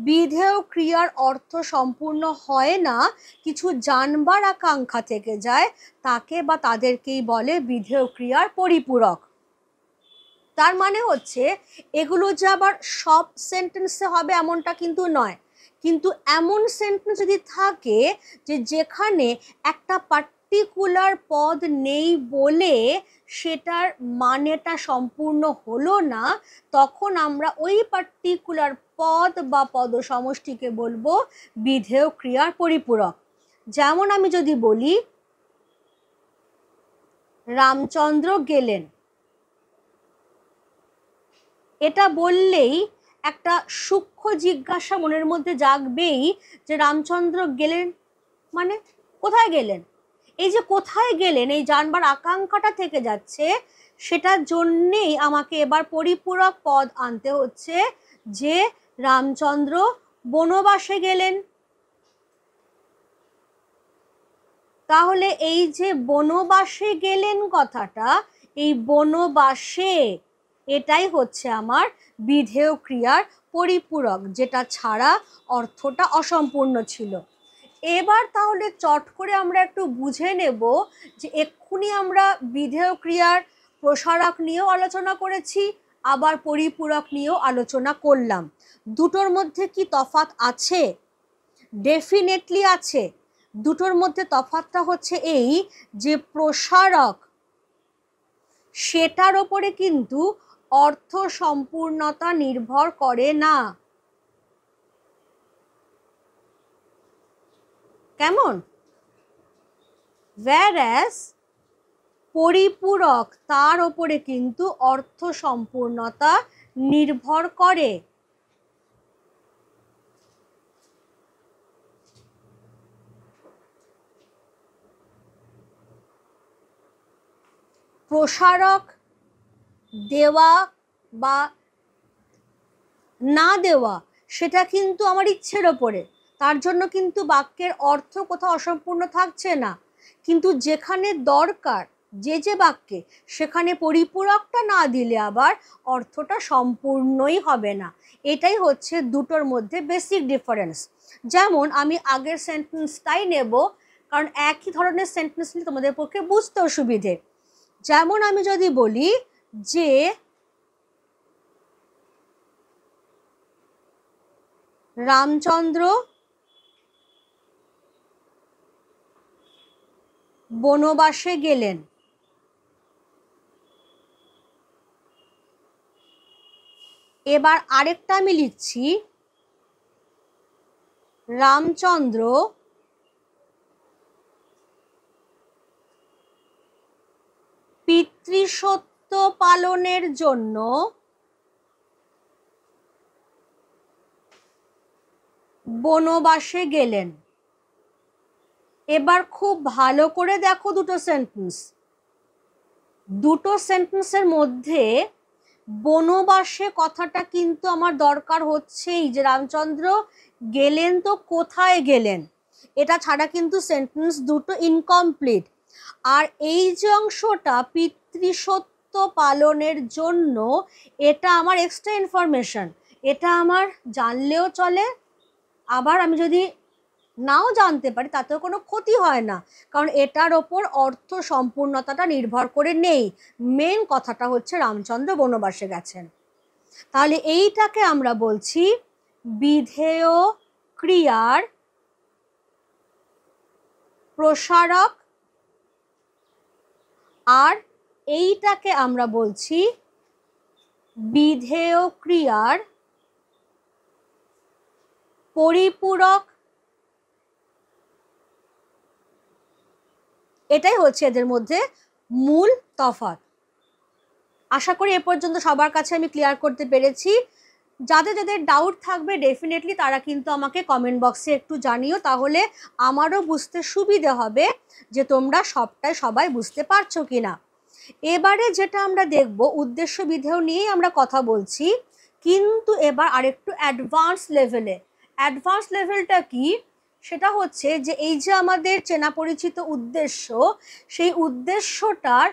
বিধেয় ক্রিয়ার অর্থ সম্পূর্ণ হয় না, কিছু জানবার আকাঙ্ক্ষা থেকে যায়, তাকে বা তাদেরকেই বলে বিধেয় ক্রিয়ার পরিপূরক। তার মানে হচ্ছে এগুলো যে আবার সব সেন্টেন্সে হবে এমনটা কিন্তু নয়, কিন্তু এমন সেন্টেন্স যদি থাকে যে যেখানে একটা পার্টিকুলার পদ নেই বলে সেটার মানেটা সম্পূর্ণ হলো না, তখন আমরা ওই পার্টিকুলার পদ বা পদ সমষ্টিকে বলবো বিধেয় ক্রিয়ার পরিপূরক। যেমন আমি যদি বলি রামচন্দ্র গেলেন, এটা বললেই একটা সূক্ষ্ম জিজ্ঞাসা মনের মধ্যে জাগবেই যে রামচন্দ্র গেলেন মানে কোথায় গেলেন? এই যে কোথায় গেলেন এই জানবার আকাঙ্ক্ষাটা থেকে যাচ্ছে, সেটার জন্যেই আমাকে এবার পরিপূরক পদ আনতে হচ্ছে যে রামচন্দ্র বনবাসে গেলেন। তাহলে এই যে বনবাসে গেলেন কথাটা, এই বনবাসে এটাই হচ্ছে আমার বিধেয় ক্রিয়ার পরিপূরক, যেটা ছাড়া অর্থটা অসম্পূর্ণ ছিল। এবার তাহলে চট করে আমরা একটু বুঝে নেব যে এক্ষুনি আমরা বিধেয় ক্রিয়ার প্রসারক নিয়েও আলোচনা করেছি, আবার পরিপূরক নিয়েও আলোচনা করলাম। দুটোর মধ্যে কি তফাৎ আছে? ডেফিনেটলি আছে। দুটোর মধ্যে তফাৎটা হচ্ছে এই যে প্রসারক সেটার ওপরে কিন্তু অর্থ সম্পূর্ণতা নির্ভর করে না। কেমন? whereas পরিপূরক তার ওপরে কিন্তু অর্থ সম্পূর্ণতা নির্ভর করে। প্রসারক দেওয়া বা না দেওয়া সেটা কিন্তু আমার ইচ্ছের ওপরে, তার জন্য কিন্তু বাক্যের অর্থ কোথাও অসম্পূর্ণ থাকছে না। কিন্তু যেখানে দরকার যে বাক্যে, সেখানে পরিপূরকটা না দিলে আবার অর্থটা সম্পূর্ণই হবে না। এটাই হচ্ছে দুটোর মধ্যে বেসিক ডিফারেন্স। যেমন আমি আগের সেন্টেন্সটাই নেব, কারণ একই ধরনের সেন্টেন্স নিয়ে তোমাদের পক্ষে বুঝতেও সুবিধে। যেমন আমি যদি বলি যে রামচন্দ্র বনবাসে গেলেন, এবার আরেকটা আমি লিখছি রামচন্দ্র পিতৃসত্য পালনের জন্য বনবাসে গেলেন। এবার খুব ভালো করে দেখো দুটো সেন্টেন্সের মধ্যে বনবাসে কথাটা কিন্তু আমার দরকার হচ্ছেই, যে রামচন্দ্র গেলেন তো কোথায় গেলেন, এটা ছাড়া কিন্তু সেন্টেন্স দুটো ইনকমপ্লিট। আর এই যে অংশটা পিতৃসত্য পালনের জন্য, এটা আমার এক্সট্রা ইনফরমেশন, এটা আমার জানলেও চলে, আবার আমি যদি নাও জানতে পারি তাতেও কোনো ক্ষতি হয় না, কারণ এটার ওপর অর্থ সম্পূর্ণতাটা নির্ভর করে নেই। মেন কথাটা হচ্ছে রামচন্দ্র বনবাসে গেছেন। তাহলে এইটাকে আমরা বলছি বিধেয় ক্রিয়ার প্রসারক, আর এইটাকে আমরা বলছি বিধেয় ক্রিয়ার পরিপূরক। এটাই হচ্ছে এদের মধ্যে মূল তফাৎ। আশা করি এ পর্যন্ত সবার কাছে আমি ক্লিয়ার করতে পেরেছি। যাদের যাদের ডাউট থাকবে ডেফিনেটলি তারা কিন্তু আমাকে কমেন্ট বক্সে একটু জানিও, তাহলে আমারও বুঝতে সুবিধে হবে যে তোমরা সবাই বুঝতে পারছো কিনা। এবারে যেটা আমরা দেখব, উদ্দেশ্য বিধেয় নিয়েই আমরা কথা বলছি, কিন্তু এবার আরেকটু অ্যাডভান্স লেভেলে। অ্যাডভান্স লেভেলটা কি? সেটা হচ্ছে যে এই যে আমাদের চেনা পরিচিত উদ্দেশ্য, সেই উদ্দেশ্যটার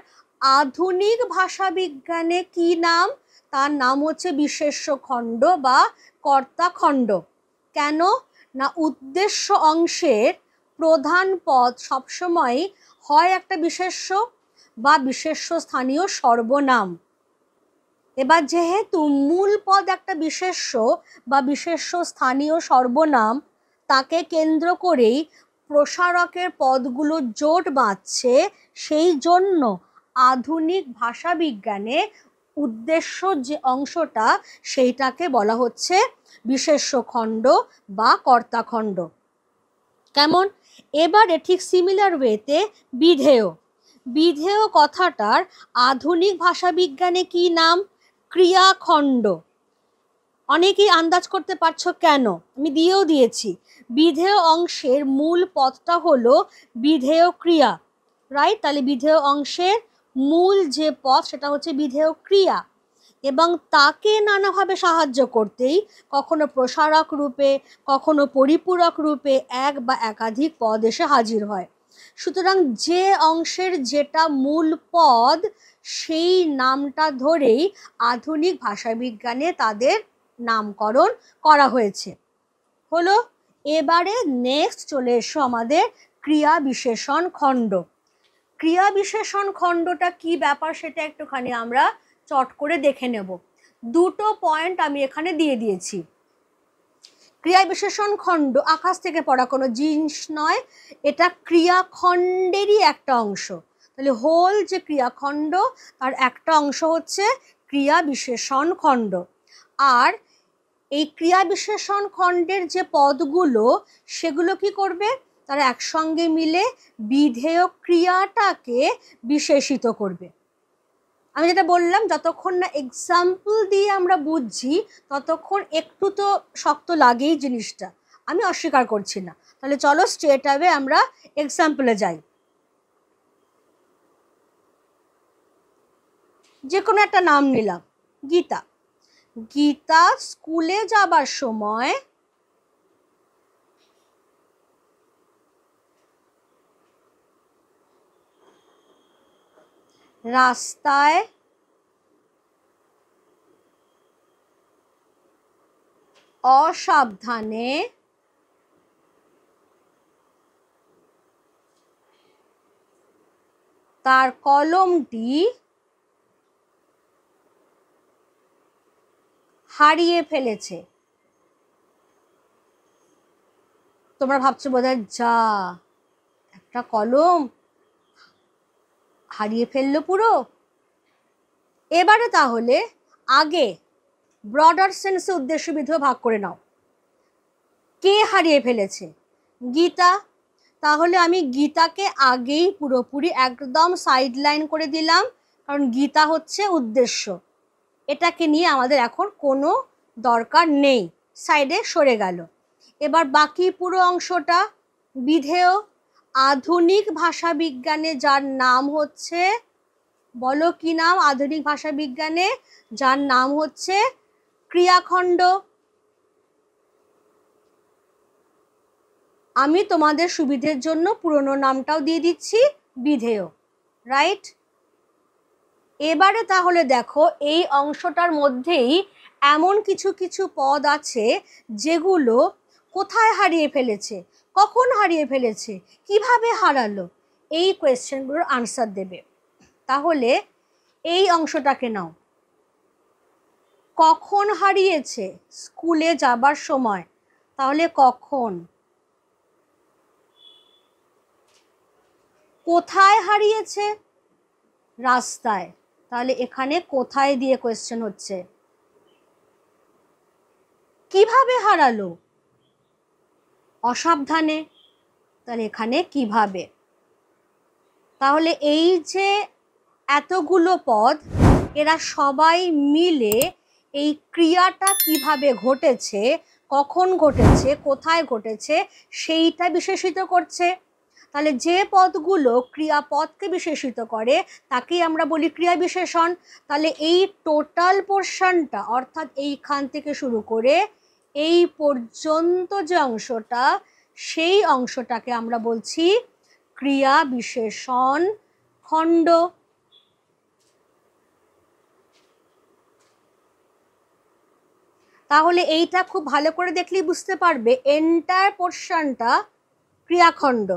আধুনিক ভাষা বিজ্ঞানে কি নাম? তার নাম হচ্ছে বিশেষ্য খণ্ড বা কর্তা খণ্ড। কেন না, উদ্দেশ্য অংশের প্রধান পদ সবসময় হয় একটা বিশেষ্য বা বিশেষ্য স্থানীয় সর্বনাম। এবার যেহেতু মূল পদ একটা বিশেষ্য বা বিশেষ্য স্থানীয় সর্বনাম, তাকে কেন্দ্র করেই প্রসারকের পদগুলো জোট বাঁধছে, সেই জন্য আধুনিক ভাষা বিজ্ঞানে উদ্দেশ্য যে অংশটা, সেইটাকে বলা হচ্ছে বিশেষ্য খণ্ড বা কর্তা খণ্ড। কেমন? এবারে ঠিক সিমিলার ওয়েতে বিধেয় কথাটার আধুনিক ভাষা বিজ্ঞানে কি নাম? ক্রিয়াখণ্ড। অনেকেই আন্দাজ করতে পারছো কেন, আমি দিয়েও দিয়েছি। বিধেয় অংশের মূল পদটা হলো বিধেয় ক্রিয়া, রাইট? তাহলে বিধেয় অংশের মূল যে পদ সেটা হচ্ছে বিধেয় ক্রিয়া, এবং তাকে নানাভাবে সাহায্য করতেই কখনো প্রসারক রূপে, কখনো পরিপূরক রূপে এক বা একাধিক পদ এসে হাজির হয়। সুতরাং যে অংশের যেটা মূল পদ সেই নামটা ধরেই আধুনিক ভাষাবিজ্ঞানে তাদের নামকরণ করা হয়েছে। হলো, এবারে নেক্সট চলে এসো আমাদের ক্রিয়া বিশেষণ খণ্ড। ক্রিয়া বিশেষণ খণ্ডটা কি ব্যাপার সেটা একটুখানি আমরা চট করে দেখে নেব। দুটো পয়েন্ট আমি এখানে দিয়ে দিয়েছি। ক্রিয়া বিশেষণ খণ্ড আকাশ থেকে পড়া কোনো জিনিস নয়, এটা ক্রিয়াখণ্ডেরই একটা অংশ। তাহলে হোল যে ক্রিয়াখণ্ড তার একটা অংশ হচ্ছে ক্রিয়া বিশেষণ খণ্ড। আর এই ক্রিয়া বিশেষণ খণ্ডের যে পদগুলো সেগুলো কি করবে, তারা একসঙ্গে মিলে বিধেয় ক্রিয়াটাকে বিশেষিত করবে। আমি যেটা বললাম, যতক্ষণ না এক্সাম্পল দিয়ে আমরা বুঝছি ততক্ষণ একটু তো শক্ত লাগেই জিনিসটা, আমি অস্বীকার করছি না। তাহলে চলো স্ট্রেট অ্যাওয়ে আমরা এক্সাম্পলে যাই। যে কোনো একটা নাম নিলাম, গীতা। গীতা স্কুলে যাবার সময় রাস্তায় অসাবধানে তার কলমটি হারিয়ে ফেলেছে। তোমরা ভাবছো বোধহয় যা একটা কলম হারিয়ে ফেললো পুরো। এবারে তাহলে আগে ব্রডার সেন্সে উদ্দেশ্য বিধেয় ভাগ করে নাও। কে হারিয়ে ফেলেছে? গীতা। তাহলে আমি গীতাকে আগেই পুরোপুরি একদম সাইড লাইন করে দিলাম, কারণ গীতা হচ্ছে উদ্দেশ্য, এটাকে নিয়ে আমাদের এখন কোনো দরকার নেই, সাইডে সরে গেল। এবার বাকি পুরো অংশটা বিধেয়। আধুনিক ভাষাবিজ্ঞানে যার নাম হচ্ছে, বলো কি নাম আধুনিক ভাষাবিজ্ঞানে যার নাম হচ্ছে ক্রিয়াখণ্ড। আমি তোমাদের সুবিধের জন্য পুরনো নামটাও দিয়ে দিচ্ছি, বিধেয়, রাইট? এবারে তাহলে দেখো এই অংশটার মধ্যেই এমন কিছু কিছু পদ আছে যেগুলো কোথায় হারিয়ে ফেলেছে, কখন হারিয়ে ফেলেছে, কিভাবে হারালো, এই কোয়েশ্চেনগুলোর আনসার দেবে। তাহলে এই অংশটাকে নাও। কখন হারিয়েছে? স্কুলে যাবার সময়। তাহলে কখন। কোথায় হারিয়েছে? রাস্তায়। তাহলে এখানে কোথায় দিয়ে কোয়েশ্চেন হচ্ছে। কিভাবে হারালো? অসাবধানে। তাহলে এখানে কিভাবে। তাহলে এই যে এতগুলো পদ, এরা সবাই মিলে এই ক্রিয়াটা কিভাবে ঘটেছে, কখন ঘটেছে, কোথায় ঘটেছে সেইটা বিশেষিত করছে। তাহলে যে পদগুলো ক্রিয়াপদকে বিশেষিত করে তাকেই আমরা বলি ক্রিয়া বিশেষণ। তাহলে এই টোটাল পোর্শনটা, অর্থাৎ এইখান থেকে শুরু করে এই পর্যন্ত যে অংশটা, সেই অংশটাকে আমরা বলছি ক্রিয়া বিশেষণ খণ্ড। তাহলে এইটা খুব ভালো করে দেখলেই বুঝতে পারবে এন্টায়ার পোর্শনটা ক্রিয়াখণ্ড,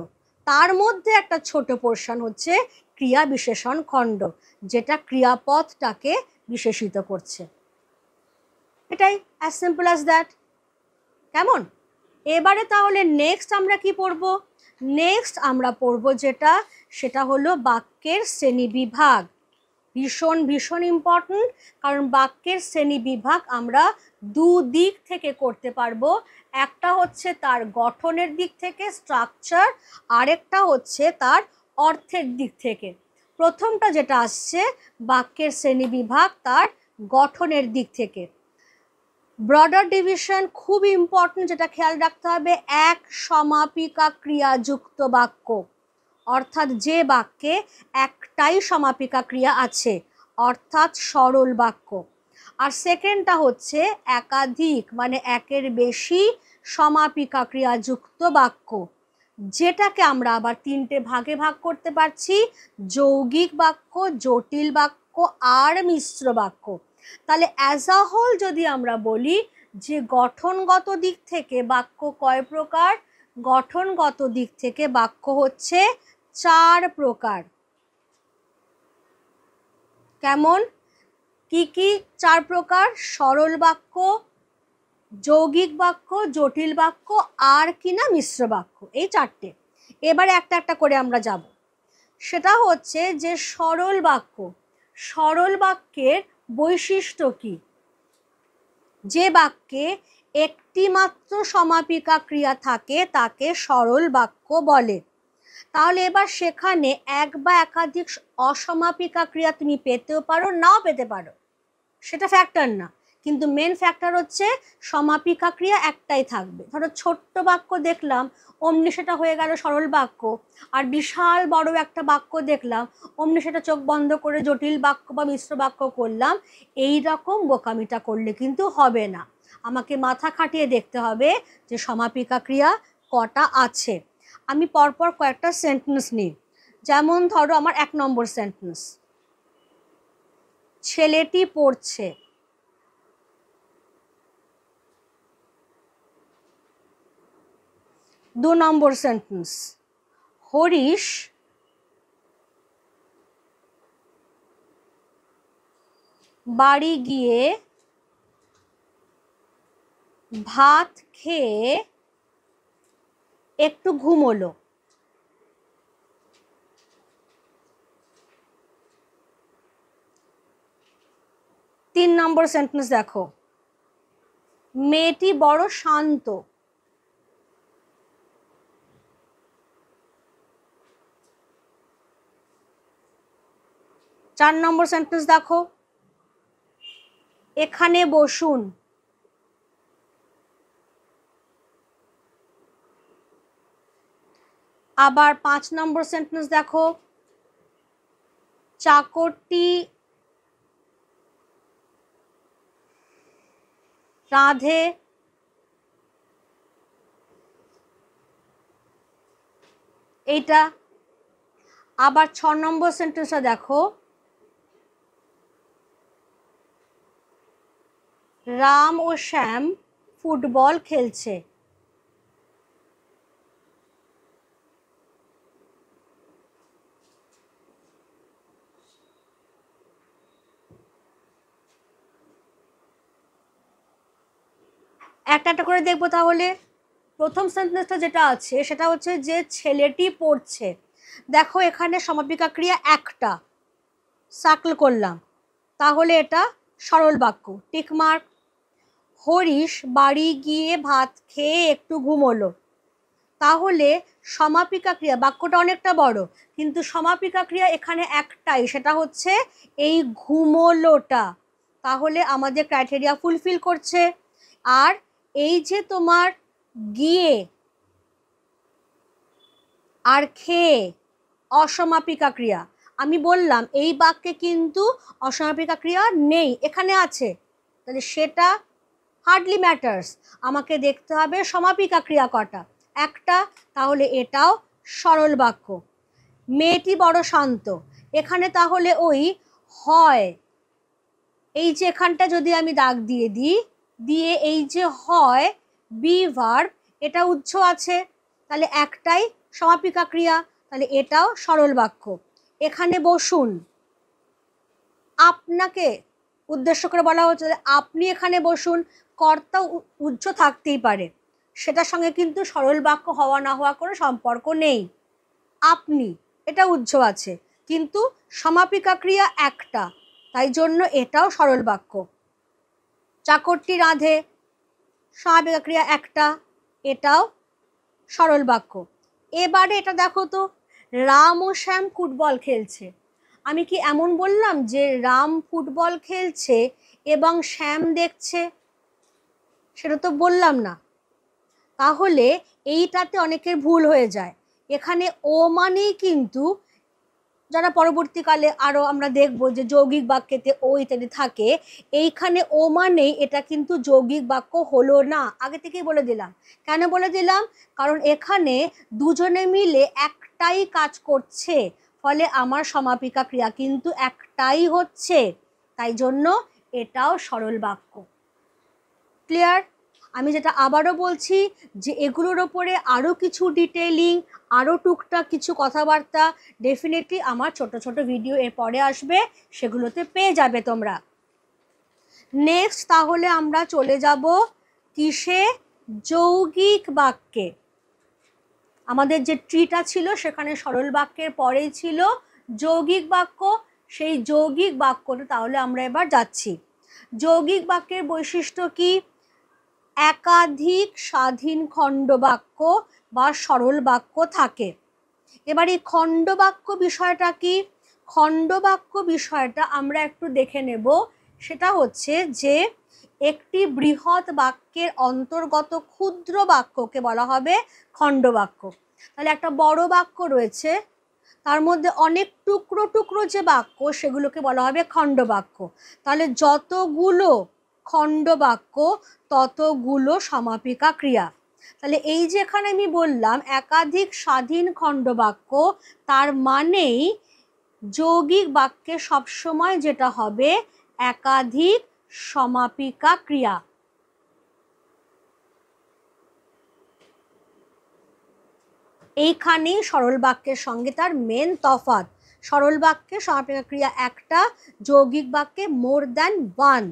তার মধ্যে একটা ছোট পোর্শন হচ্ছে ক্রিয়া বিশেষণ খণ্ড, যেটা ক্রিয়াপদটাকে বিশেষিত করছে। এটাই, অ্যাজ সিম্পল অ্যাজ দ্যাট। কেমন? এবারে তাহলে নেক্সট আমরা কি পড়ব? নেক্সট আমরা পড়ব যেটা, সেটা হলো বাক্যের শ্রেণীবিভাগ। ভীষণ ভীষণ ইম্পর্টেন্ট, কারণ বাক্যের শ্রেণীবিভাগ আমরা দুদিক থেকে করতে পারবো। একটা হচ্ছে তার গঠনের দিক থেকে, স্ট্রাকচার, আরেকটা হচ্ছে তার অর্থের দিক থেকে। প্রথমটা যেটা আসছে বাক্যের শ্রেণীবিভাগ তার গঠনের দিক থেকে। ব্রডার ডিভিশন খুব ইম্পর্টেন্ট, যেটা খেয়াল রাখতে হবে, এক সমাপিকা ক্রিয়াযুক্ত বাক্য, অর্থাৎ যে বাক্যে একটাই সমাপিকা ক্রিয়া আছে, অর্থাৎ সরল বাক্য। আর সেকেন্ডটা হচ্ছে একাধিক, মানে একের বেশি সমাপিকা ক্রিয়াযুক্ত বাক্য, যেটাকে আমরা আবার তিনটে ভাগে ভাগ করতে পারছি: যৌগিক বাক্য, জটিল বাক্য আর মিশ্র বাক্য। তাহলে অ্যাজ আ হোল যদি আমরা বলি যে গঠনগত দিক থেকে বাক্য কয় প্রকার, গঠনগত দিক থেকে বাক্য হচ্ছে 4 প্রকার। কেমন, কি কি 4 প্রকার? সরল বাক্য, যৌগিক বাক্য, জটিল বাক্য আর কিনা মিশ্র বাক্য, এই 4টে। এবারে একটা একটা করে আমরা যাব। সেটা হচ্ছে যে সরল বাক্য। সরল বাক্যের বৈশিষ্ট্য কি? যে বাক্যে একটি মাত্র সমাপিকা ক্রিয়া থাকে তাকে সরল বাক্য বলে। তাহলে এবার সেখানে এক বা একাধিক অসমাপিকা ক্রিয়া তুমি পেতেও পারো, নাও পেতে পারো, সেটা ফ্যাক্টর না, কিন্তু মেন ফ্যাক্টর হচ্ছে সমাপিকা ক্রিয়া একটাই থাকবে। ধরো ছোট্ট বাক্য দেখলাম, অমনি সেটা হয়ে গেল সরল বাক্য, আর বিশাল বড় একটা বাক্য দেখলাম, অমনি সেটা চোখ বন্ধ করে জটিল বাক্য বা মিশ্র বাক্য করলাম। এই রকম বোকামিটা করলে কিন্তু হবে না, আমাকে মাথা খাটিয়ে দেখতে হবে যে সমাপিকা ক্রিয়া কটা আছে। আমি পরপর কয়েকটা সেন্টেন্স নিই। যেমন ধরো আমার 1 নম্বর সেন্টেন্স, ছেলেটি পড়ছে। 2 নম্বর সেন্টেন্স, হরিশ বাড়ি গিয়ে ভাত খেয়ে একটু ঘুমোলো। 3 নম্বর সেন্টেন্স দেখো, মেয়েটি বড় শান্ত। 4 নম্বর সেন্টেন্স দেখো, এখানে বসুন। আবার 5 নম্বর সেন্টেন্স দেখো, চাকরটি রাঁধে। এইটা। আবার 6 নম্বর সেন্টেন্সটা দেখো, রাম ও শ্যাম ফুটবল খেলছে। একটা একটা করে দেখবো তাহলে। প্রথম সেন্টেন্সটা যেটা আছে সেটা হচ্ছে যে ছেলেটি পড়ছে। দেখো এখানে সমাপিকা ক্রিয়া একটা, সার্কেল করলাম, তাহলে এটা সরল বাক্য, টিক মার্ক। হরিশ বাড়ি গিয়ে ভাত খেয়ে একটু ঘুমোলো, তাহলে সমাপিকা ক্রিয়া, বাক্যটা অনেকটা বড় কিন্তু সমাপিকা ক্রিয়া এখানে একটাই, সেটা হচ্ছে এই ঘুমোলোটা। তাহলে আমাদের ক্রাইটেরিয়া ফুলফিল করছে। আর এই যে তোমার গিয়ে আর খেয়ে অসমাপিকা ক্রিয়া, আমি বললাম এই বাক্যে কিন্তু অসমাপিকা ক্রিয়া নেই, এখানে আছে, তাহলে সেটা হার্ডলি ম্যাটার্স, আমাকে দেখতে হবে সমাপিকা ক্রিয়া কটা, একটা, তাহলে এটাও সরল বাক্য। মেয়েটি বড় শান্ত, এখানে তাহলে ওই হয়, এই যে এখানটা যদি আমি দাগ দিয়ে দিই, দিয়ে এই যে হয় বি ভার্ব, এটা উচ্চ আছে, তাহলে একটাই সমাপিকা ক্রিয়া, তাহলে এটাও সরল বাক্য। এখানে বসুন, আপনাকে উদ্দেশ্য করে বলা হচ্ছে, আপনি এখানে বসুন, কর্তা উচ্চ থাকতেই পারে, সেটার সঙ্গে কিন্তু সরল বাক্য হওয়া না হওয়া কোনো সম্পর্ক নেই। আপনি, এটা উচ্চ আছে, কিন্তু সমাপিকা ক্রিয়া একটা, তাই জন্য এটাও সরল বাক্য। চাকরটি রাঁধে, সমাপিকা ক্রিয়া একটা, এটাও সরল বাক্য। এবারে এটা দেখো তো, রাম ও শ্যাম ফুটবল খেলছে। আমি কি এমন বললাম যে রাম ফুটবল খেলছে এবং শ্যাম দেখছে? সেটা তো বললাম না। তাহলে এইটাতে অনেকের ভুল হয়ে যায়। এখানে ও মানেই কিন্তু, যারা পরবর্তীকালে আরো আমরা দেখবো যে যৌগিক বাক্যেতে ও ইত্যাদি থাকে, এইখানে ও মানেই এটা কিন্তু যৌগিক বাক্য হলো না। আগে থেকেই বলে দিলাম। কেন বলে দিলাম? কারণ এখানে দুজনে মিলে একটাই কাজ করছে, ফলে আমার সমাপিকা ক্রিয়া কিন্তু একটাই হচ্ছে, তাই জন্য এটাও সরল বাক্য। ক্লিয়ার? আমি যেটা আবারও বলছি যে এগুলোর ওপরে আরও কিছু ডিটেইলিং, আরও টুকটাক কিছু কথাবার্তা ডেফিনেটলি আমার ছোট ছোট ভিডিও এর পরে আসবে, সেগুলোতে পেয়ে যাবে তোমরা। নেক্সট তাহলে আমরা চলে যাব কিসে? যৌগিক বাক্যে। আমাদের যে ট্রিটা ছিল সেখানে সরল বাক্যের পরেই ছিল যৌগিক বাক্য। সেই যৌগিক বাক্যটা তাহলে আমরা এবার যাচ্ছি। যৌগিক বাক্যের বৈশিষ্ট্য কি? একাধিক স্বাধীন খণ্ডবাক্য বা সরল বাক্য থাকে। এবার এই খণ্ডবাক্য বিষয়টা কি? খণ্ডবাক্য বিষয়টা আমরা একটু দেখে নেব। সেটা হচ্ছে যে একটি বৃহৎ বাক্যের অন্তর্গত ক্ষুদ্র বাক্যকে বলা হবে খণ্ডবাক্য। তাহলে একটা বড় বাক্য রয়েছে, তার মধ্যে অনেক টুকরো টুকরো যে বাক্য, সেগুলোকে বলা হবে খণ্ডবাক্য। তাহলে যতগুলো খণ্ডবাক্য ততগুলো সমাপিকা ক্রিয়া। তাহলে এই যে এখানে আমি বললাম একাধিক স্বাধীন খণ্ডবাক্য, তার মানেই যৌগিক বাক্যে সবসময় যেটা হবে একাধিক সমাপিকা ক্রিয়া। এইখানেই সরল বাক্যের সঙ্গে তার মেন তফাৎ। সরল বাক্যে সমাপিকা ক্রিয়া একটা, যৌগিক বাক্যে মোর দ্যান ওয়ান।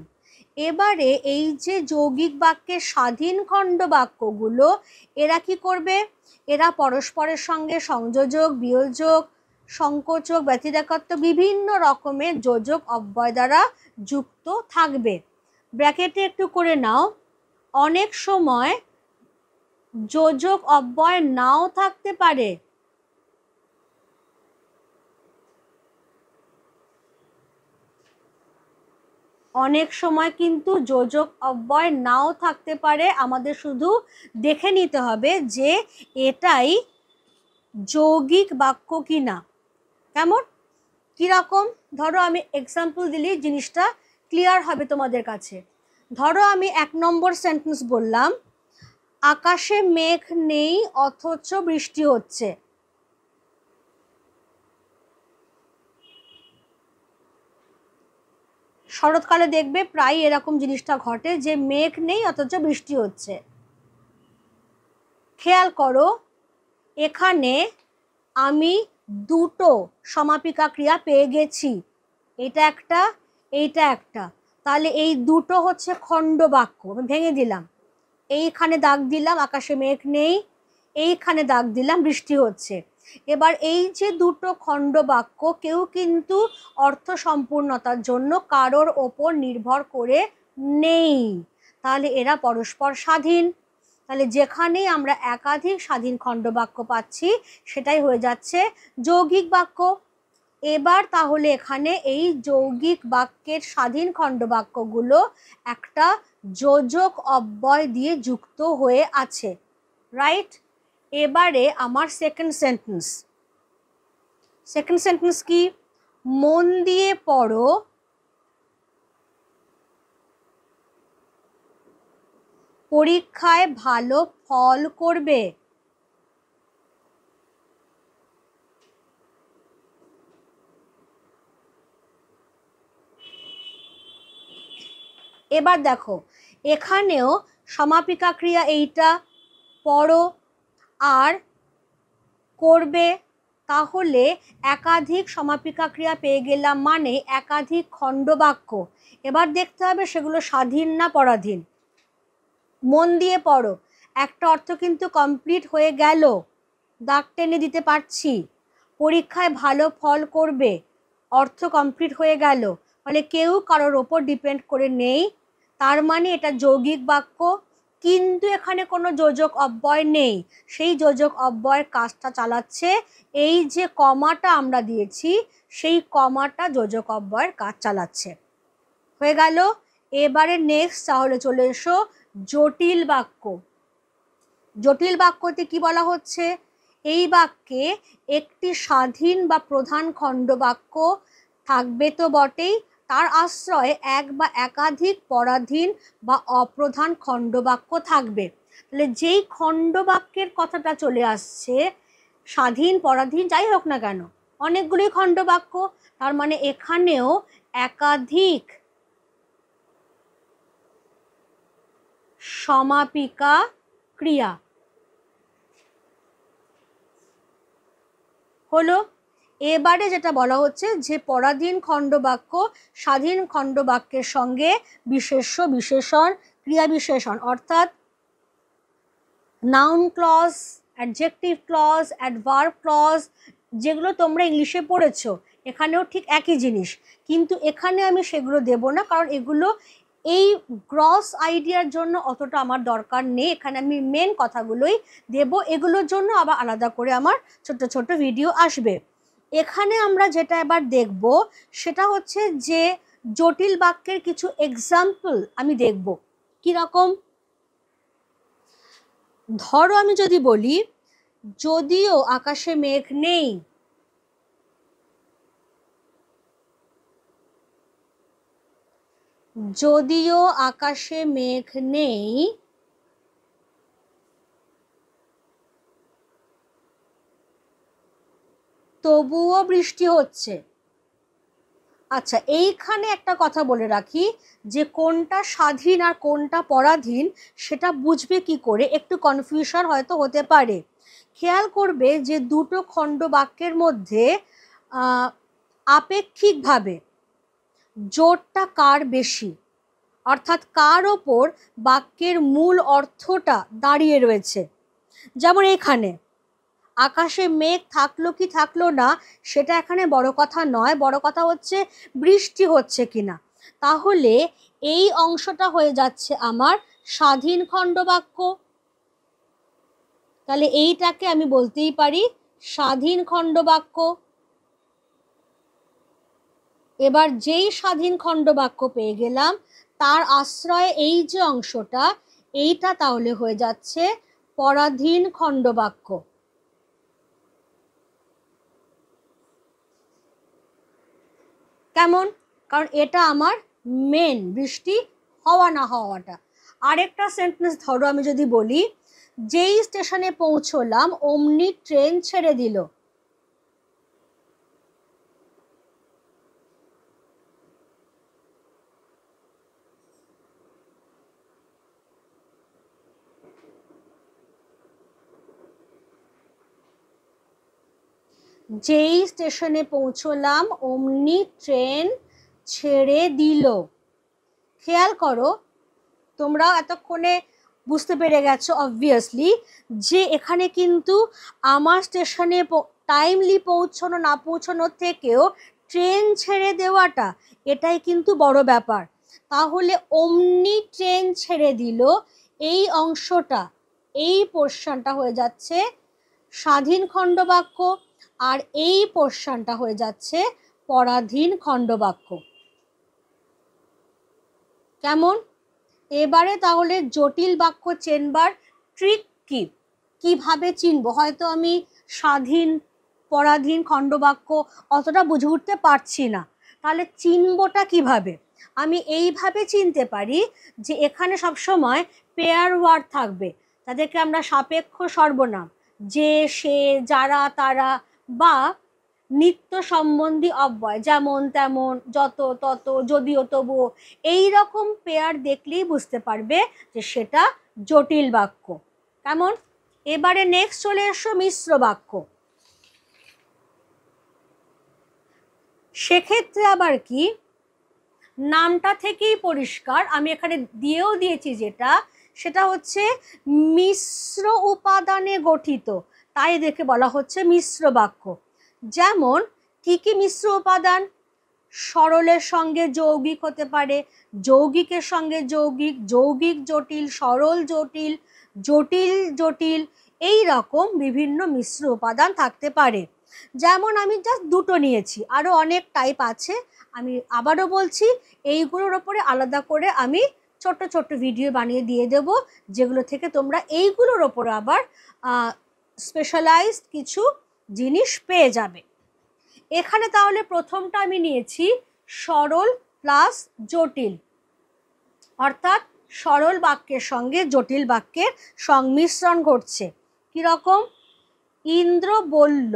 এবারে এই যে যৌগিক বাক্যের স্বাধীন খণ্ড বাক্যগুলো, এরা কি করবে? এরা পরস্পরের সঙ্গে সংযোজক, বিয়োজক, সংকোচক, ব্যতিরেকত্ব বিভিন্ন রকমের যোজক অব্যয় দ্বারা যুক্ত থাকবে। ব্র্যাকেটে একটু করে নাও, অনেক সময় যোজক অব্যয় নাও থাকতে পারে। অনেক সময় কিন্তু যোজক অব্যয় নাও থাকতে পারে। আমাদের শুধু দেখে নিতে হবে যে এটাই যৌগিক বাক্য কিনা। কেমন? কিরকম? ধরো আমি এক্সাম্পল দিলেই জিনিসটা ক্লিয়ার হবে তোমাদের কাছে। ধরো আমি 1 নম্বর সেন্টেন্স বললাম, আকাশে মেঘ নেই অথচ বৃষ্টি হচ্ছে। শরৎকালে দেখবে প্রায় এরকম জিনিসটা ঘটে যে মেঘ নেই অথচ বৃষ্টি হচ্ছে। খেয়াল করো, এখানে আমি দুটো সমাপিকা ক্রিয়া পেয়ে গেছি, এটা একটা, এইটা একটা। তাহলে এই দুটো হচ্ছে খণ্ড বাক্য। আমি ভেঙে দিলাম, এইখানে দাগ দিলাম আকাশে মেঘ নেই, এইখানে দাগ দিলাম বৃষ্টি হচ্ছে। এবার এই যে দুটো খণ্ড বাক্য, কেউ কিন্তু অর্থ সম্পূর্ণতার জন্য কারোর ওপর নির্ভর করে নেই, তাহলে এরা পরস্পর স্বাধীন। তাহলে যেখানেই আমরা একাধিক স্বাধীন খণ্ডবাক্য পাচ্ছি, সেটাই হয়ে যাচ্ছে যৌগিক বাক্য। এবার তাহলে এখানে এই যৌগিক বাক্যের স্বাধীন খণ্ডবাক্যগুলো একটা যোজক অব্যয় দিয়ে যুক্ত হয়ে আছে, রাইট? এবারে আমার সেকেন্ড সেন্টেন্স কি? মন দিয়ে পড়ো, পরীক্ষায় ভালো ফল করবে। এবার দেখো, এখানেও সমাপিকা ক্রিয়া এইটা, পড়ো আর করবে। তাহলে একাধিক সমাপিকা ক্রিয়া পেয়ে গেলাম, মানে একাধিক খণ্ডবাক্য। এবার দেখতে হবে সেগুলো স্বাধীন না পরাধীন। মন দিয়ে পড়ো, একটা অর্থ কিন্তু কমপ্লিট হয়ে গেল, দাগ টেনে দিতে পারছি। পরীক্ষায় ভালো ফল করবে, অর্থ কমপ্লিট হয়ে গেল, ফলে কেউ কারোর ওপর ডিপেন্ড করে নেই, তার মানে এটা যৌগিক বাক্য। কিন্তু এখানে কোনো যোজক অব্যয় নেই, সেই যোজক অব্যয়ের কাজটা চালাচ্ছে এই যে কমাটা আমরা দিয়েছি, সেই কমাটা যোজক অব্যয়ের কাজ চালাচ্ছে। হয়ে গেল। এবারে নেক্সট তাহলে চলে এসো জটিল বাক্য। জটিল বাক্যতে কি বলা হচ্ছে, এই বাক্যে একটি স্বাধীন বা প্রধান খণ্ডবাক্য থাকবে তো বটেই, তার আশ্রয়ে এক বা একাধিক পরাধীন বা অপ্রধান খণ্ডবাক্য থাকবে। তাহলে যেই খণ্ডবাক্যের কথাটা চলে আসছে, স্বাধীন পরাধীন যাই হোক না কেন, অনেকগুলি খণ্ডবাক্য, তার মানে এখানেও একাধিক সমাপিকা ক্রিয়া হলো। এবারে যেটা বলা হচ্ছে যে পরাধীন খণ্ডবাক্য স্বাধীন খণ্ডবাক্যের সঙ্গে বিশেষ্য বিশেষণ ক্রিয়া বিশেষণ অর্থাৎ noun clause, adjective clause, adverb clause, যেগুলো তোমরা ইংলিশে পড়েছো এখানেও ঠিক একই জিনিস, কিন্তু এখানে আমি সেগুলো দেব না, কারণ এগুলো এই গ্রস আইডিয়ার জন্য অতটা আমার দরকার নেই। এখানে আমি মেন কথাগুলোই দেব, এগুলোর জন্য আবার আলাদা করে আমার ছোট ছোট ভিডিও আসবে। এখানে আমরা যেটা এবার দেখব সেটা হচ্ছে যে জটিল বাক্যের কিছু এক্সাম্পল আমি দেখব। কীরকম? ধরো আমি যদি বলি, যদিও আকাশে মেঘ নেই, যদিও আকাশে মেঘ নেই তবুও বৃষ্টি হচ্ছে। আচ্ছা, এইখানে একটা কথা বলে রাখি যে কোনটা স্বাধীন আর কোনটা পরাধীন সেটা বুঝবে কি করে, একটু কনফিউশন হয়তো হতে পারে। খেয়াল করবে যে দুটো খণ্ড বাক্যের মধ্যে আপেক্ষিকভাবে জোরটা কার বেশি, অর্থাৎ কার ওপর বাক্যের মূল অর্থটা দাঁড়িয়ে রয়েছে। যেমন এখানে আকাশে মেঘ থাকলো কি থাকলো না সেটা এখানে বড় কথা নয়, বড় কথা হচ্ছে বৃষ্টি হচ্ছে কিনা। তাহলে এই অংশটা হয়ে যাচ্ছে আমার স্বাধীন খণ্ডবাক্য, তাহলে এইটাকে আমি বলতেই পারি স্বাধীন খণ্ডবাক্য। এবার যেই স্বাধীন খণ্ডবাক্য পেয়ে গেলাম তার আশ্রয়ে এই যে অংশটা, এইটা তাহলে হয়ে যাচ্ছে পরাধীন খণ্ডবাক্য। কেমন? কারণ এটা আমার মেন, বৃষ্টি হওয়া না হওয়াটা। আরেকটা সেন্টেন্স ধরো আমি যদি বলি, যেই স্টেশনে পৌঁছলাম অমনি ট্রেন ছেড়ে দিল। যেই স্টেশনে পৌঁছলাম অমনি ট্রেন ছেড়ে দিল। খেয়াল করো, তোমরা এতক্ষণে বুঝতে পেরে গেছো অবভিয়াসলি যে এখানে কিন্তু আমার স্টেশনে টাইমলি পৌঁছানো না পৌঁছানোর থেকেও ট্রেন ছেড়ে দেওয়াটা এটাই কিন্তু বড় ব্যাপার। তাহলে অমনি ট্রেন ছেড়ে দিল, এই অংশটা, এই পোর্শনটা হয়ে যাচ্ছে স্বাধীন খণ্ডবাক্য, আর এই পোর্শনটা হয়ে যাচ্ছে পরাধীন খণ্ডবাক্য। কেমন? এবারে তাহলে জটিল বাক্য চেনবার ট্রিক কি, কিভাবে চিনব? হয়তো আমি স্বাধীন পরাধীন খণ্ডবাক্য অতটা বুঝে উঠতে পারছি না, তাহলে চিনবটা কিভাবে? আমি এইভাবে চিনতে পারি যে এখানে সবসময় পেয়ার ওয়ার্ড থাকবে, তাদেরকে আমরা সাপেক্ষ সর্বনাম, যে সে যারা তারা, বা নিত্য সম্বন্ধী অব্যয় যেমন তেমন যত তত যদিও তবুও, এই রকম পেয়ার দেখলেই বুঝতে পারবে যে সেটা জটিল বাক্য। কেমন? এবারে নেক্সট চলে এসো মিশ্র বাক্য। সেক্ষেত্রে আবার কি, নামটা থেকেই পরিষ্কার, আমি এখানে দিয়েও দিয়েছি যেটা, সেটা হচ্ছে মিশ্র উপাদানে গঠিত, তাই দেখে বলা হচ্ছে মিশ্র বাক্য। যেমন কি কি মিশ্র উপাদান? সরলের সঙ্গে যৌগিক হতে পারে, যৌগিকের সঙ্গে যৌগিক, যৌগিক জটিল, সরল জটিল, জটিল জটিল, এই রকম বিভিন্ন মিশ্র উপাদান থাকতে পারে। যেমন আমি জাস্ট দুটো নিয়েছি, আরও অনেক টাইপ আছে, আমি আবারও বলছি এইগুলোর ওপরে আলাদা করে আমি ছোট্ট ছোট্ট ভিডিও বানিয়ে দিয়ে দেব, যেগুলো থেকে তোমরা এইগুলোর ওপর আবার স্পেশালাইজড কিছু জিনিস পেয়ে যাবে। এখানে তাহলে প্রথমটা আমি নিয়েছি সরল প্লাস জটিল, অর্থাৎ সরল বাক্যের সঙ্গে জটিল বাক্যের সংমিশ্রণ ঘটছে। কিরকম? ইন্দ্র বলল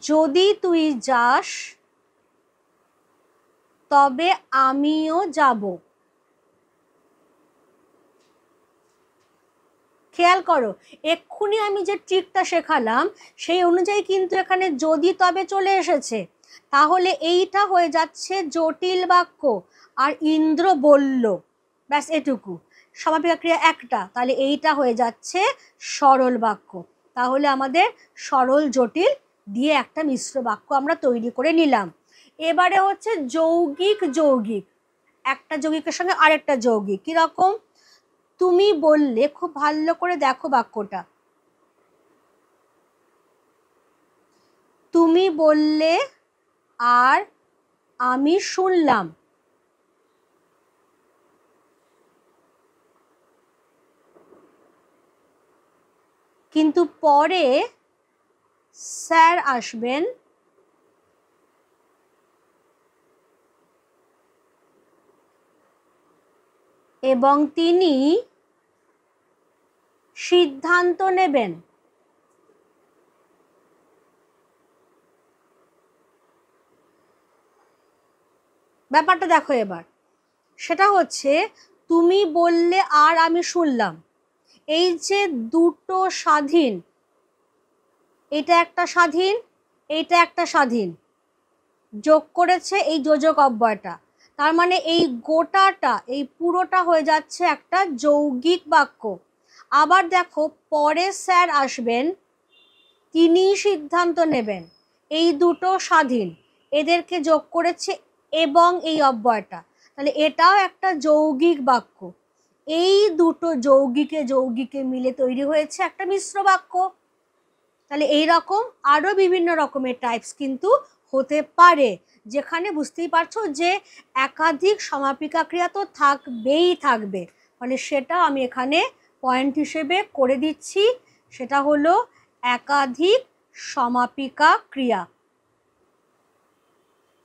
যদি তুই যাস তবে আমিও যাব। খেয়াল করো, এক্ষুনি আমি যে ট্রিকটা শেখালাম সেই অনুযায়ী কিন্তু এখানে যদি তবে চলে এসেছে, তাহলে এইটা হয়ে যাচ্ছে জটিল বাক্য। আর ইন্দ্র বলল, ব্যাস এটুকু, সমাপিকা ক্রিয়া একটা, তাহলে এইটা হয়ে যাচ্ছে সরল বাক্য। তাহলে আমাদের সরল জটিল দিয়ে একটা মিশ্র বাক্য আমরা তৈরি করে নিলাম। এবারে হচ্ছে যৌগিক যৌগিক, একটা যৌগিকের সঙ্গে আরেকটা যৌগিক। কিরকম? তুমি বললে, খুব ভালো করে দেখো বাক্যটা, তুমি বললে আর আমি শুনলাম। কিন্তু পরে স্যার আসবেন এবং তিনি সিদ্ধান্ত নেবেন। ব্যাপারটা দেখো এবার, সেটা হচ্ছে তুমি বললে আর আমি শুনলাম, এই যে দুটো স্বাধীন, এটা একটা স্বাধীন, এইটা একটা স্বাধীন, যোগ করেছে এই যোজক অব্যয়টা, তার মানে এই গোটাটা, এই পুরোটা হয়ে যাচ্ছে একটা যৌগিক বাক্য। আবার দেখো, পরে স্যার আসবেন, তিনি সিদ্ধান্ত নেবেন, এই দুটো স্বাধীন, এদেরকে যোগ করেছে এবং এই অব্যয়টা, তাহলে এটাও একটা যৌগিক বাক্য। এই দুটো যৌগিকে যৌগিকে মিলে তৈরি হয়েছে একটা মিশ্র বাক্য। তাহলে এই রকম আরো বিভিন্ন রকমের টাইপস কিন্তু হতে পারে, যেখানে বুঝতেই পারছো যে একাধিক সমাপিকা ক্রিয়া তো থাকবেই থাকবে। ফলে সেটা আমি এখানে পয়েন্ট হিসেবে করে দিচ্ছি, সেটা হলো একাধিক সমাপিকা ক্রিয়া।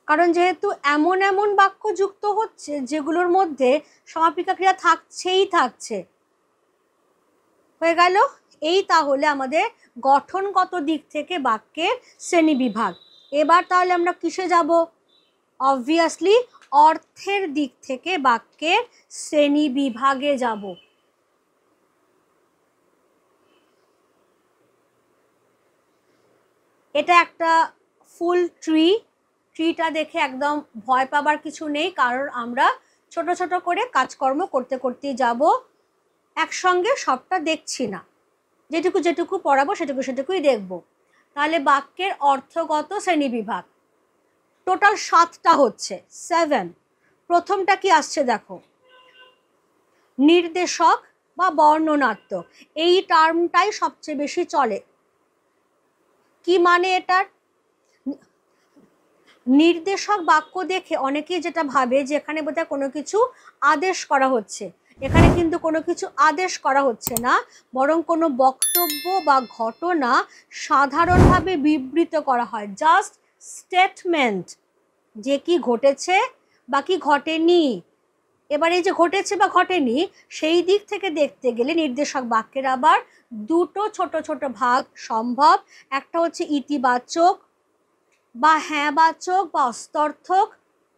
কারণ যেহেতু এমন এমন বাক্য যুক্ত হচ্ছে যেগুলোর মধ্যে সমাপিকা ক্রিয়া থাকছেই থাকছে। হয়ে গেল এই তাহলে আমাদের গঠনগত দিক থেকে বাক্যের শ্রেণীবিভাগ। এবার তাহলে আমরা কিসে যাব? অবভিয়াসলি অর্থের দিক থেকে বাক্যের শ্রেণীবিভাগে যাব। এটা একটা ফুল ট্রিটা দেখে একদম ভয় পাবার কিছু নেই, কারণ আমরা ছোট ছোট করে কাজকর্ম করতে করতেই যাব, একসঙ্গে সবটা দেখছি না, যেটুকু যেটুকু পড়াবো সেটুকুই দেখব। তাহলে বাক্যের অর্থগত শ্রেণীবিভাগ টোটাল 7টা হচ্ছে, 7। প্রথমটা কি আসছে দেখো, নির্দেশক বা বর্ণনাত্মক। এই টার্মটাই সবচেয়ে বেশি চলে। কি মানে এটার? নির্দেশক বাক্য দেখে অনেকেই যেটা ভাবে যে এখানে বোধহয় কোনো কিছু আদেশ করা হচ্ছে। এখানে কিন্তু কোনো কিছু আদেশ করা হচ্ছে না, বরং কোনো বক্তব্য বা ঘটনা সাধারণভাবে বিবৃত করা হয়, জাস্ট স্টেটমেন্ট, যে কি ঘটেছে বা কি ঘটেনি। এবার এই যে ঘটেছে বা ঘটেনি সেই দিক থেকে দেখতে গেলে নির্দেশক বাক্যের আবার দুটো ছোট ছোট ভাগ সম্ভব। একটা হচ্ছে ইতিবাচক বা হ্যাঁবাচক বা অস্তর্থক,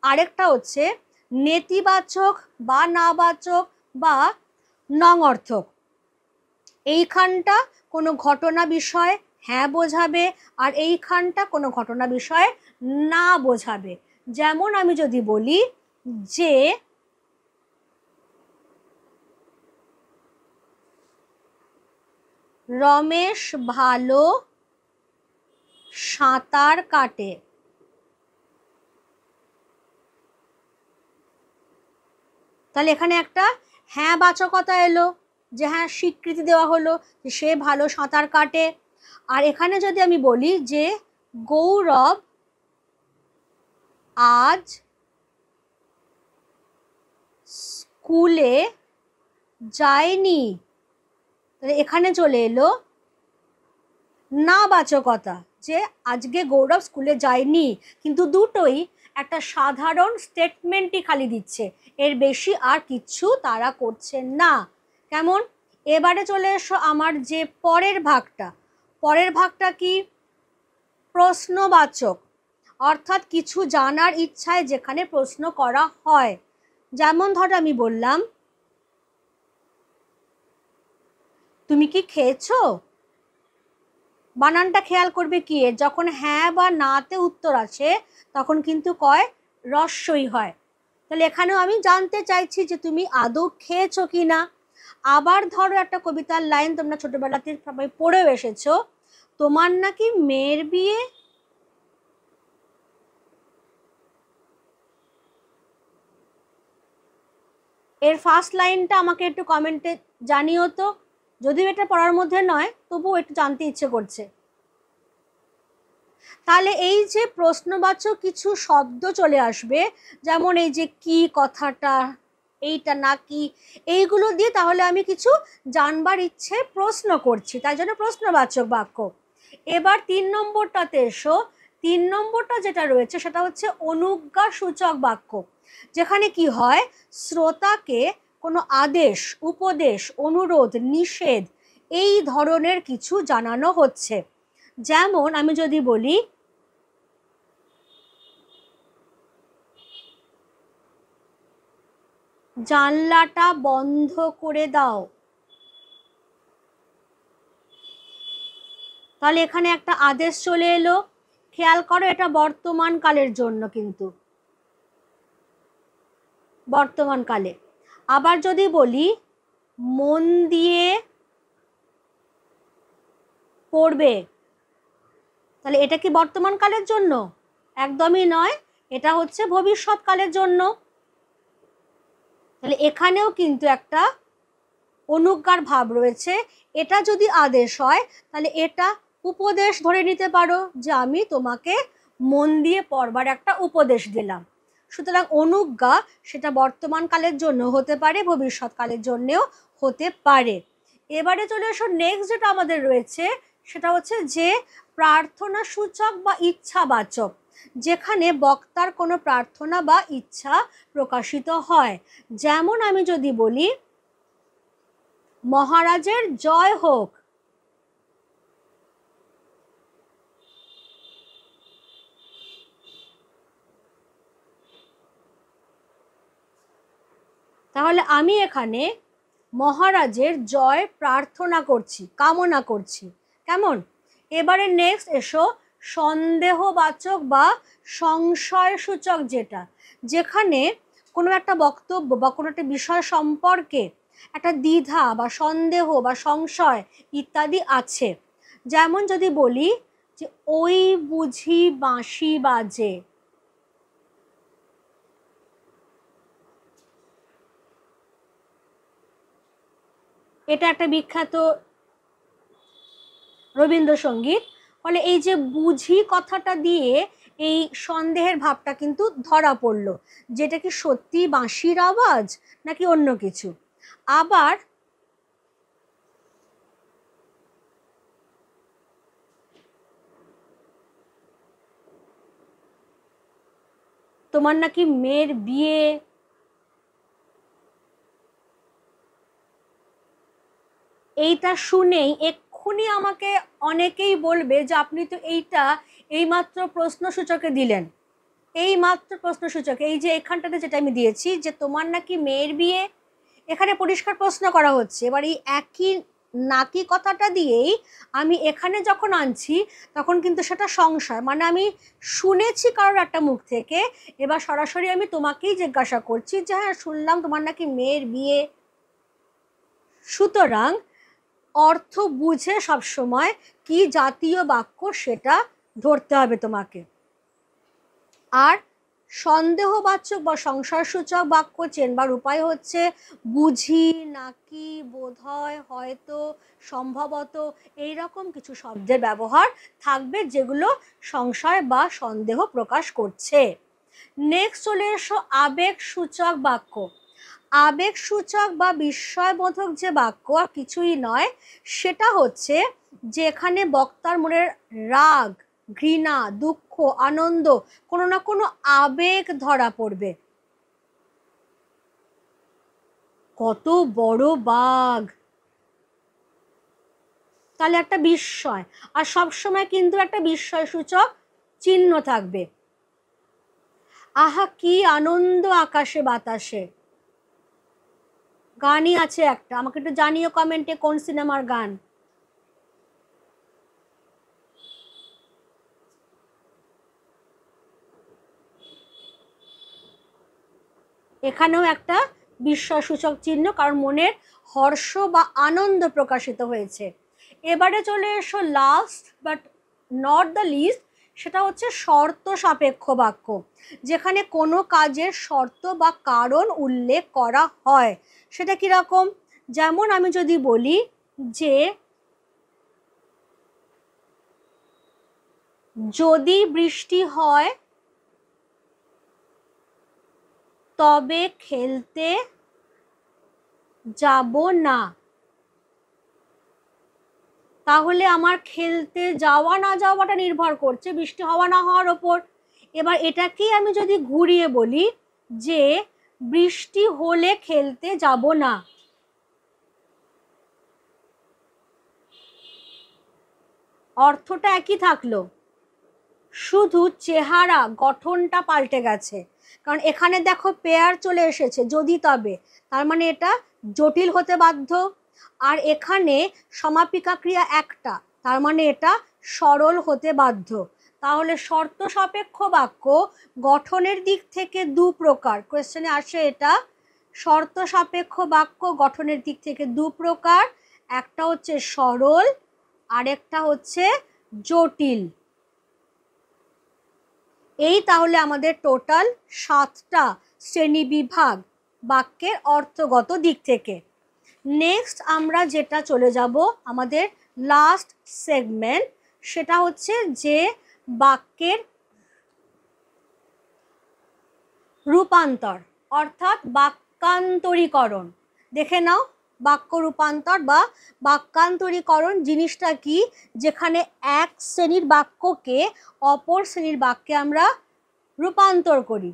আরেকটা হচ্ছে নেতিবাচক বা নাবাচক বা নঙর্থক। এইখানটা কোনো ঘটনা বিষয় হ্যাঁ বোঝাবে আর এইখানটা কোনো ঘটনা বিষয় না বোঝাবে। যেমন আমি যদি বলি যে রমেশ ভালো সাঁতার কাটে, তাহলে এখানে একটা হ্যাঁ বাচকতা এলো, যে হ্যাঁ স্বীকৃতি দেওয়া হলো যে সে ভালো সাঁতার কাটে। আর এখানে যদি আমি বলি যে গৌরব আজ স্কুলে যায়নি, তাহলে এখানে চলে এলো না বাচকতা, যে আজকে গৌরব স্কুলে যায়নি, কিন্তু দুটোই একটা সাধারণ স্টেটমেন্টই খালি দিচ্ছে, এর বেশি আর কিচ্ছু তারা করছে না। কেমন? এবারে চলে এসো আমার যে পরের ভাগটা কি? প্রশ্নবাচক, অর্থাৎ কিছু জানার ইচ্ছায় যেখানে প্রশ্ন করা হয়। যেমন ধরো আমি বললাম, তুমি কি খেয়েছো? বানানটা খেয়াল করবে কি, এর যখন হ্যাঁ বা নাতে উত্তর আছে তখন কিন্তু কয় রস্বই হয়। তাহলে এখানেও আমি জানতে চাইছি যে তুমি আদৌ খেয়েছো কি না। আবার ধরো একটা কবিতার লাইন তোমরা ছোটবেলাতে সবাই পড়েও এসেছো, তোমার নাকি মেয়ের বিয়ে। এর ফার্স্ট লাইনটা আমাকে একটু কমেন্টে জানিও তো, যদিও এটা পড়ার মধ্যে নয় তবুও একটু জানতে ইচ্ছে করছে। তাহলে এই যে প্রশ্নবাচক কিছু শব্দ চলে আসবে, যেমন এই যে কি কথাটা, এইটা নাকি, এইগুলো দিয়ে তাহলে আমি কিছু জানবার ইচ্ছে প্রশ্ন করছি, তাই জন্য প্রশ্নবাচক বাক্য। এবার 3 নম্বরটাতে এসো। 3 নম্বরটা যেটা রয়েছে সেটা হচ্ছে অনুজ্ঞাসূচক বাক্য, যেখানে কি হয়, শ্রোতাকে কোনো আদেশ, উপদেশ, অনুরোধ, নিষেধ এই ধরনের কিছু জানানো হচ্ছে। যেমন আমি যদি বলি, জানলাটা বন্ধ করে দাও, তাহলে এখানে একটা আদেশ চলে এলো। খেয়াল করো এটা বর্তমান কালের জন্য, কিন্তু বর্তমান কালে। আবার যদি বলি মন দিয়ে পড়বে, তাহলে এটা কি বর্তমান কালের জন্য? একদমই নয়, এটা হচ্ছে ভবিষ্যৎ কালের জন্য। তাহলে এখানেও কিন্তু একটা অনুজ্ঞার ভাব রয়েছে। এটা যদি আদেশ হয় তাহলে এটা উপদেশ ধরে নিতে পারো, যে আমি তোমাকে মন দিয়ে পড়বার একটা উপদেশ দিলাম। সুতরাং অনুজ্ঞা সেটা বর্তমান কালের জন্য হতে পারে, ভবিষ্যৎ কালের জন্যও হতে পারে। এবারে চলে আসো নেক্সট যেটা আমাদের রয়েছে, সেটা হচ্ছে যে প্রার্থনা সূচক বা ইচ্ছাবাচক, যেখানে বক্তার কোনো প্রার্থনা বা ইচ্ছা প্রকাশিত হয়। যেমন আমি যদি বলি মহারাজের জয় হোক, তাহলে আমি এখানে মহারাজের জয় প্রার্থনা করছি, কামনা করছি। কেমন? এবারে নেক্সট এসো সন্দেহবাচক বা সংশয়সূচক, যেখানে কোনো একটা বক্তব্য বা কোনো একটা বিষয় সম্পর্কে একটা দ্বিধা বা সন্দেহ বা সংশয় ইত্যাদি আছে। যেমন যদি বলি যে ওই বুঝি বাঁশি বাজে, এটা একটা বিখ্যাত রবীন্দ্রসঙ্গীত। ফলে এই যে বুঝি কথাটা দিয়ে এই সন্দেহের ভাবটা কিন্তু ধরা পড়লো, যেটা কি সত্যি বাঁশির আওয়াজ নাকি অন্য কিছু। আবার তোমার নাকি মেয়ের বিয়ে, এইটা শুনেই এক্ষুনি আমাকে অনেকেই বলবে যে আপনি তো এইটা এইমাত্র প্রশ্নসূচকে দিলেন, এই মাত্র প্রশ্নসূচক, এই যে এখানটাতে যেটা আমি দিয়েছি যে তোমার নাকি মেয়ের বিয়ে, এখানে পরিষ্কার প্রশ্ন করা হচ্ছে। এবার এই একই নাকি কথাটা দিয়েই আমি এখানে যখন আনছি তখন কিন্তু সেটা সংশয়, মানে আমি শুনেছি কারোর একটা মুখ থেকে, এবার সরাসরি আমি তোমাকেই জিজ্ঞাসা করছি যে হ্যাঁ শুনলাম তোমার নাকি মেয়ের বিয়ে। সুতরাং অর্থ বুঝে সবসময় কি জাতীয় বাক্য সেটা ধরতে হবে তোমাকে। আর সন্দেহবাচক বা সংশয়সূচক বাক্য চেনবার উপায় হচ্ছে বুঝি, নাকি, বোধহয়, হয়তো, সম্ভবত, এইরকম কিছু শব্দের ব্যবহার থাকবে যেগুলো সংশয় বা সন্দেহ প্রকাশ করছে। নেক্সট চলে এসো আবেগ সূচক বাক্য। আবেগ সূচক বা বিস্ময়বোধক যে বাক্য আর কিছুই নয়, সেটা হচ্ছে যেখানে বক্তার মনের রাগ, ঘৃণা, দুঃখ, আনন্দ, কোনো না কোনো আবেগ ধরা পড়বে। কত বড় বাঘ, তাহলে একটা বিস্ময়, আর সবসময় কিন্তু একটা বিস্ময় সূচক চিহ্ন থাকবে। আহা কি আনন্দ আকাশে বাতাসে, গানই আছে একটা, আমাকে একটু জানিও কমেন্টে কোন সিনেমার গান। এখানেও একটা বিস্ময়সূচক চিহ্ন, কারণ মনের হর্ষ বা আনন্দ প্রকাশিত হয়েছে। এবারে চলে এসো last but not the least, সেটা হচ্ছে শর্ত সাপেক্ষ বাক্য, যেখানে কোনো কাজের শর্ত বা কারণ উল্লেখ করা হয়। সেটা কিরকম? যেমন আমি যদি বলি যে যদি বৃষ্টি হয় তবে খেলতে যাব না, তাহলে আমার খেলতে যাওয়া না যাওয়াটা নির্ভর করছে বৃষ্টি হওয়া না হওয়ার ওপর। এবার এটাকেই আমি যদি ঘুরিয়ে বলি যে বৃষ্টি হলে খেলতে যাব না, অর্থটা একই থাকলো, শুধু চেহারা গঠনটা পাল্টে গেছে। কারণ এখানে দেখো পেয়ার চলে এসেছে, যদি তবে, তার মানে এটা জটিল হতে বাধ্য। আর এখানে সমাপিকা ক্রিয়া একটা, তার মানে এটা সরল হতে বাধ্য। তাহলে শর্ত সাপেক্ষ বাক্য গঠনের দিক থেকে দু প্রকার, কোয়েশ্চেনে আসে এটা। শর্ত সাপেক্ষ বাক্য গঠনের দিক থেকে দু প্রকার, একটা হচ্ছে সরল, আরেকটা হচ্ছে জটিল। এই তাহলে আমাদের টোটাল 7টা শ্রেণী বিভাগ বাক্যের অর্থগত দিক থেকে। নেক্সট আমরা যেটা চলে যাব আমাদের লাস্ট সেগমেন্ট, সেটা হচ্ছে যে বাক্যের রূপান্তর অর্থাৎ বাক্যান্তরীকরণ। দেখে নাও, বাক্য রূপান্তর বা বাক্যান্তরীকরণ জিনিসটা কি? যেখানে এক শ্রেণীর বাক্যকে অপর শ্রেণীর বাক্যে আমরা রূপান্তর করি,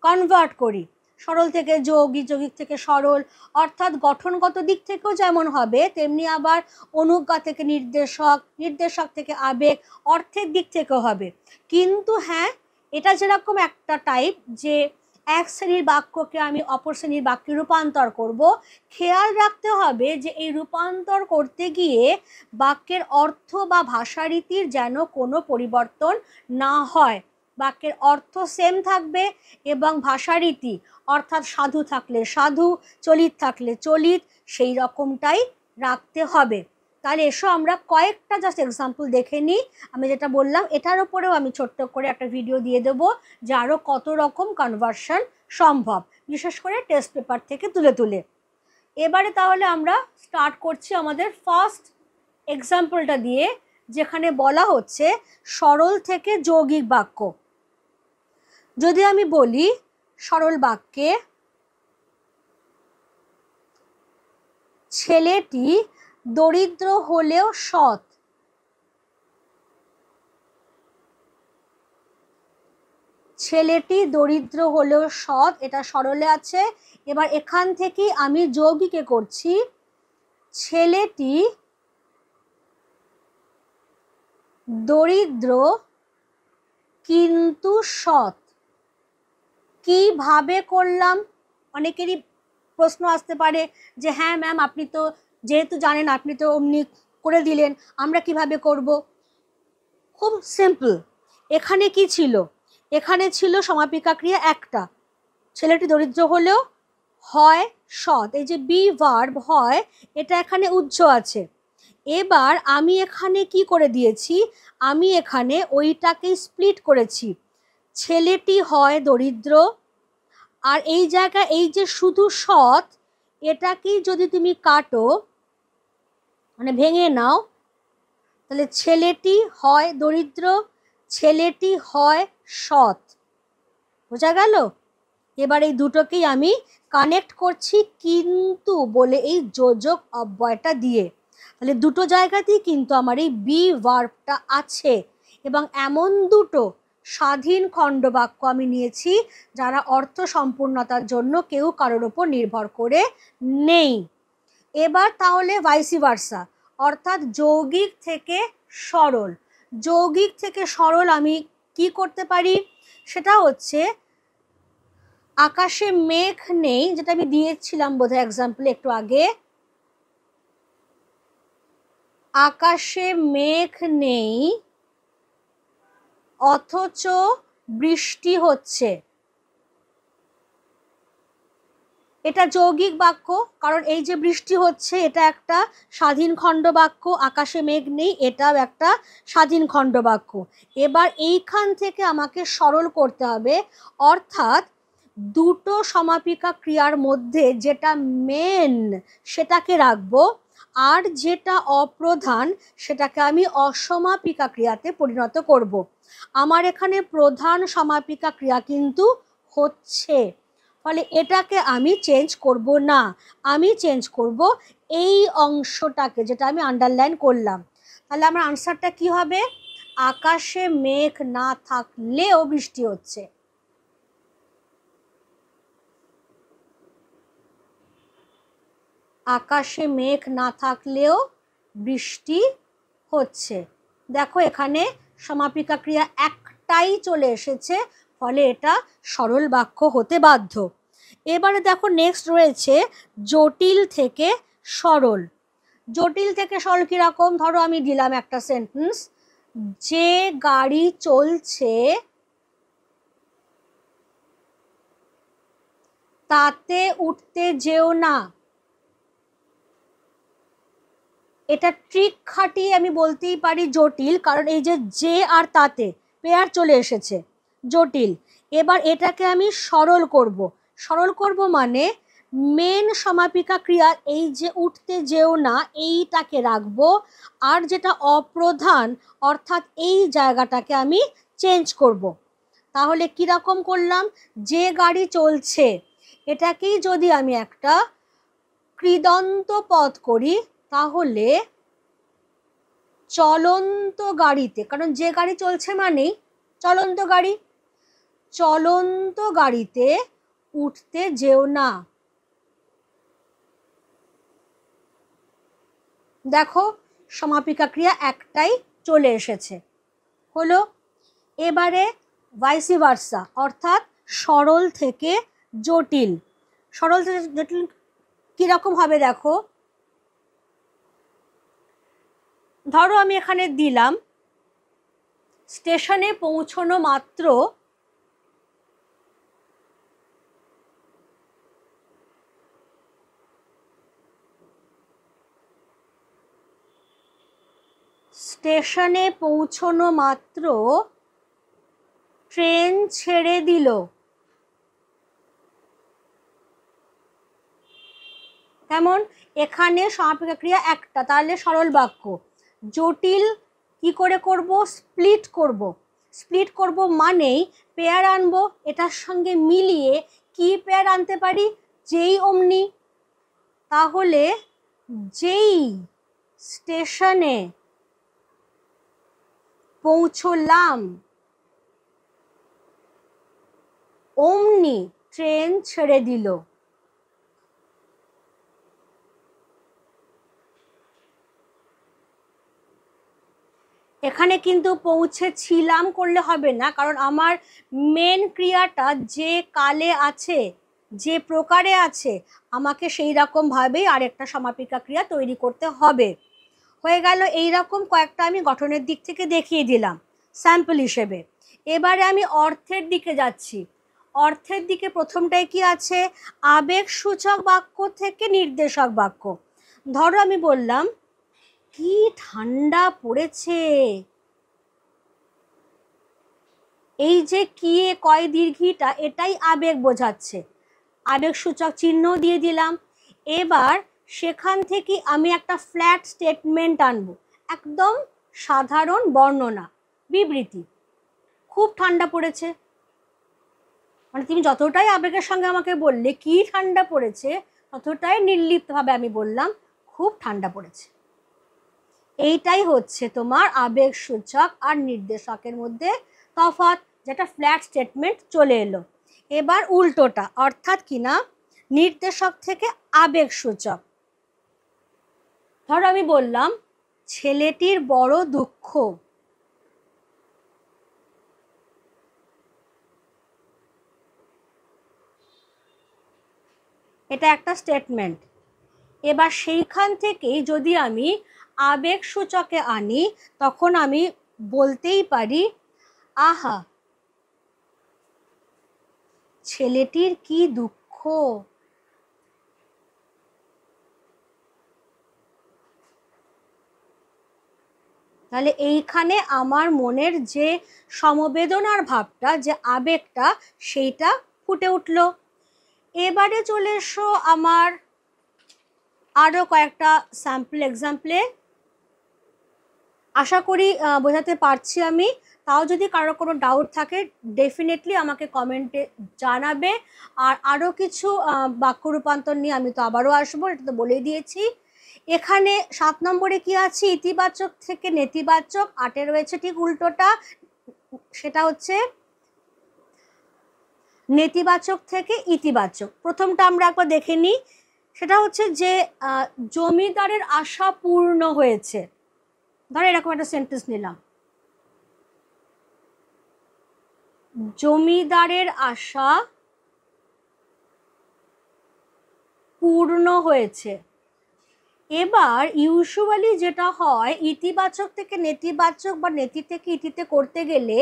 কনভার্ট করি, সরল থেকে যৌগিক, যৌগিক থেকে সরল, অর্থাৎ গঠনগত দিক থেকেও যেমন হবে তেমনি আবার অনুজ্ঞা থেকে নির্দেশক, নির্দেশক থেকে আবেগ, অর্থের দিক থেকেও হবে। কিন্তু হ্যাঁ, এটা যেরকম একটা টাইপ যে এক শ্রেণীর বাক্যকে আমি অপর শ্রেণীর বাক্যে রূপান্তর করব, খেয়াল রাখতে হবে যে এই রূপান্তর করতে গিয়ে বাক্যের অর্থ বা ভাষারীতির যেন কোনো পরিবর্তন না হয়। বাক্যের অর্থ সেম থাকবে এবং ভাষারীতি অর্থাৎ সাধু থাকলে সাধু, চলিত থাকলে চলিত, সেই রকমটাই রাখতে হবে। তাহলে এসো আমরা কয়েকটা জাস্ট এক্সাম্পল দেখে নিই। আমি যেটা বললাম এটার উপরেও আমি ছোট্ট করে একটা ভিডিও দিয়ে দেবো যে আরও কত রকম কনভার্সন সম্ভব, বিশেষ করে টেস্ট পেপার থেকে তুলে তুলে। এবারে তাহলে আমরা স্টার্ট করছি আমাদের ফার্স্ট এক্সাম্পলটা দিয়ে, যেখানে বলা হচ্ছে সরল থেকে যৌগিক বাক্য। যদি আমি বলি সরল বাক্যে ছেলেটি দরিদ্র হলেও সৎ, ছেলেটি দরিদ্র হলেও সৎ, এটা সরলে আছে। এবার এখান থেকেই আমি যৌগিকে করছি, ছেলেটি দরিদ্র কিন্তু সৎ। কিভাবে করলাম? অনেকেরই প্রশ্ন আসতে পারে যে হ্যাঁ ম্যাম আপনি তো যেহেতু জানেন আপনি তো অমনি করে দিলেন, আমরা কিভাবে করব? খুব সিম্পল। এখানে কি ছিল? এখানে ছিল সমাপিকা ক্রিয়া একটা, ছেলেটি দরিদ্র হলেও হয় সৎ, এই যে বি ভার্ব হয়, এটা এখানে উজ্জ আছে। এবার আমি এখানে কি করে দিয়েছি? আমি এখানে ওইটাকে স্প্লিট করেছি, ছেলেটি হয় দরিদ্র, আর এই জায়গায় এই যে শুধু সৎ, এটাকেই যদি তুমি কাটো, মানে ভেঙে নাও, তাহলে ছেলেটি হয় দরিদ্র, ছেলেটি হয় সৎ। বোঝা গেল? এবার এই দুটোকেই আমি কানেক্ট করছি কিন্তু বলে এই যোজক অব্যয়টা দিয়ে। তাহলে দুটো জায়গাতেই কিন্তু আমার এই বি ভার্বটা আছে এবং এমন দুটো স্বাধীন খণ্ডবাক্য আমি নিয়েছি যারা অর্থ সম্পূর্ণতার জন্য কেউ কারোর ওপর নির্ভর করে নেই। এবার তাহলে ভাইসি ভার্সা, অর্থাৎ যৌগিক থেকে সরল। যৌগিক থেকে সরল আমি কি করতে পারি, সেটা হচ্ছে আকাশে মেঘ নেই, যেটা আমি দিয়েছিলাম বোধহয় এক্সাম্পল একটু আগে। আকাশে মেঘ নেই অথচ বৃষ্টি হচ্ছে। এটা যৌগিক বাক্য, কারণ এই যে বৃষ্টি হচ্ছে এটা একটা স্বাধীন খণ্ডবাক্য, আকাশে মেঘ নেই এটাও একটা স্বাধীন খণ্ডবাক্য। এবার এইখান থেকে আমাকে সরল করতে হবে, অর্থাৎ দুটো সমাপিকা ক্রিয়ার মধ্যে যেটা মেন সেটাকে রাখবো, আর যেটা অপ্রধান সেটাকে আমি অসমাপিকা ক্রিয়াতে পরিণত করব। আমার এখানে প্রধান সমাপিকা ক্রিয়া কিন্তু হচ্ছে, ফলে এটাকে আমি চেঞ্জ করব না, আমি চেঞ্জ করব এই অংশটাকে যেটা আমি আন্ডারলাইন করলাম। তাহলে আমার আনসারটা কি হবে, আকাশে মেঘ না থাকলেও বৃষ্টি হচ্ছে। আকাশে মেঘ না থাকলেও বৃষ্টি হচ্ছে। দেখো এখানে সমাপিকা ক্রিয়া একটাই চলে এসেছে, ফলে এটা সরল বাক্য হতে বাধ্য। এবারে দেখো নেক্সট রয়েছে জটিল থেকে সরল। জটিল থেকে সরল কিরকম, ধরো আমি দিলাম একটা সেন্টেন্স, যে গাড়ি চলছে তাতে উঠতে যেও না। এটা ট্রিক খাটিয়ে আমি বলতেই পারি জটিল, কারণ এই যে আর তাতে পেয়ার চলে এসেছে, জটিল। এবার এটাকে আমি সরল করব। সরল করব মানে মেন সমাপিকা ক্রিয়া এই যে উঠতে যেও না এইটাকে রাখবো, আর যেটা অপ্রধান অর্থাৎ এই জায়গাটাকে আমি চেঞ্জ করব। তাহলে কিরকম করলাম, যে গাড়ি চলছে এটাকেই যদি আমি একটা কৃদন্ত পদ করি, তাহলে চলন্ত গাড়িতে, কারণ যে গাড়ি চলছে মানেই চলন্ত গাড়ি, চলন্ত গাড়িতে উঠতে যেও না। দেখো সমাপিকা ক্রিয়া একটাই চলে এসেছে, হলো। এবারে ভাইসি ভার্সা, অর্থাৎ সরল থেকে জটিল। সরল থেকে জটিল কিরকম হবে দেখো, ধরো আমি এখানে দিলাম স্টেশনে পৌঁছানো মাত্র স্টেশনে পৌঁছানো মাত্র ট্রেন ছেড়ে দিল। কেমন, এখানে সমাপিকা ক্রিয়া একটা, তাহলে সরল বাক্য। জটিল কি করে করব, স্প্লিট করব। স্প্লিট করব মানেই পেয়ার আনবো, এটার সঙ্গে মিলিয়ে কি পেয়ার আনতে পারি, যেই অমনি। তাহলে যেই স্টেশনে পৌঁছলাম অমনি ট্রেন ছেড়ে দিল। এখানে কিন্তু পৌঁছেছিলাম করলে হবে না, কারণ আমার মেন ক্রিয়াটা যে কালে আছে, যে প্রকারে আছে, আমাকে সেই রকম ভাবেই আরেকটা সমাপিকা ক্রিয়া তৈরি করতে হবে। হয়ে গেল, এইরকম কয়েকটা আমি গঠনের দিক থেকে দেখিয়ে দিলাম স্যাম্পল হিসেবে। এবারে আমি অর্থের দিকে যাচ্ছি। অর্থের দিকে প্রথমটায় কি আছে, আবেগসূচক বাক্য থেকে নির্দেশক বাক্য। ধরো আমি বললাম কি ঠান্ডা পড়েছে, এই যে কি এ কয় দীর্ঘিটা এটাই আবেগ বোঝাচ্ছে, আবেগসূচক চিহ্ন দিয়ে দিলাম। এবার সেখান থেকে আমি একটা ফ্ল্যাট স্টেটমেন্ট আনবো, একদম সাধারণ বর্ণনা, বিবৃতি, খুব ঠান্ডা পড়েছে। মানে তুমি যতটাই আবেগের সঙ্গে আমাকে বললে কি ঠান্ডা পড়েছে, ততটাই নির্লিপ্তভাবে আমি বললাম খুব ঠান্ডা পড়েছে। এইটাই হচ্ছে তোমার আবেগ সূচক আর নির্দেশকের মধ্যে তফাৎ, যেটা ফ্ল্যাট স্টেটমেন্ট চলে এলো। এবার উল্টোটা, অর্থাৎ কিনা নির্দেশক থেকে আবেগ সূচক। ধরো আমি বললাম ছেলেটির বড় দুঃখ। এটা একটা স্টেটমেন্ট। এবার সেইখান থেকেই যদি আমি আবেগ সূচকে আনি, তখন আমি বলতেই পারি আহা ছেলেটির কি দুঃখ। তাহলে এইখানে আমার মনের যে সমবেদনার ভাবটা, যে আবেগটা, সেইটা ফুটে উঠলো। এবারে চলে এসো আমার আরও কয়েকটা স্যাম্পল এক্সাম্পলে। আশা করি বোঝাতে পারছি আমি। তাও যদি কারো কোনো ডাউট থাকে ডেফিনেটলি আমাকে কমেন্টে জানাবে। আর আরও কিছু বাক্য রূপান্তর নিয়ে আমি তো আবারও আসবো, এটা তো বলেই দিয়েছি। এখানে 7 নম্বরে কি আছে, ইতিবাচক থেকে নেতিবাচক। 8-এ রয়েছে ঠিক উল্টোটা, সেটা হচ্ছে নেতিবাচক থেকে ইতিবাচক। প্রথমটা আমরা একবার দেখে নিই, সেটা হচ্ছে যে জমিদারের আশা পূর্ণ হয়েছে। ধরো এরকম একটা সেন্টেন্স নিলাম, জমিদারের আশা পূর্ণ হয়েছে। এবার ইউজুয়ালি যেটা হয়, ইতিবাচক থেকে নেতিবাচক বা নেতি থেকে ইতিতে করতে গেলে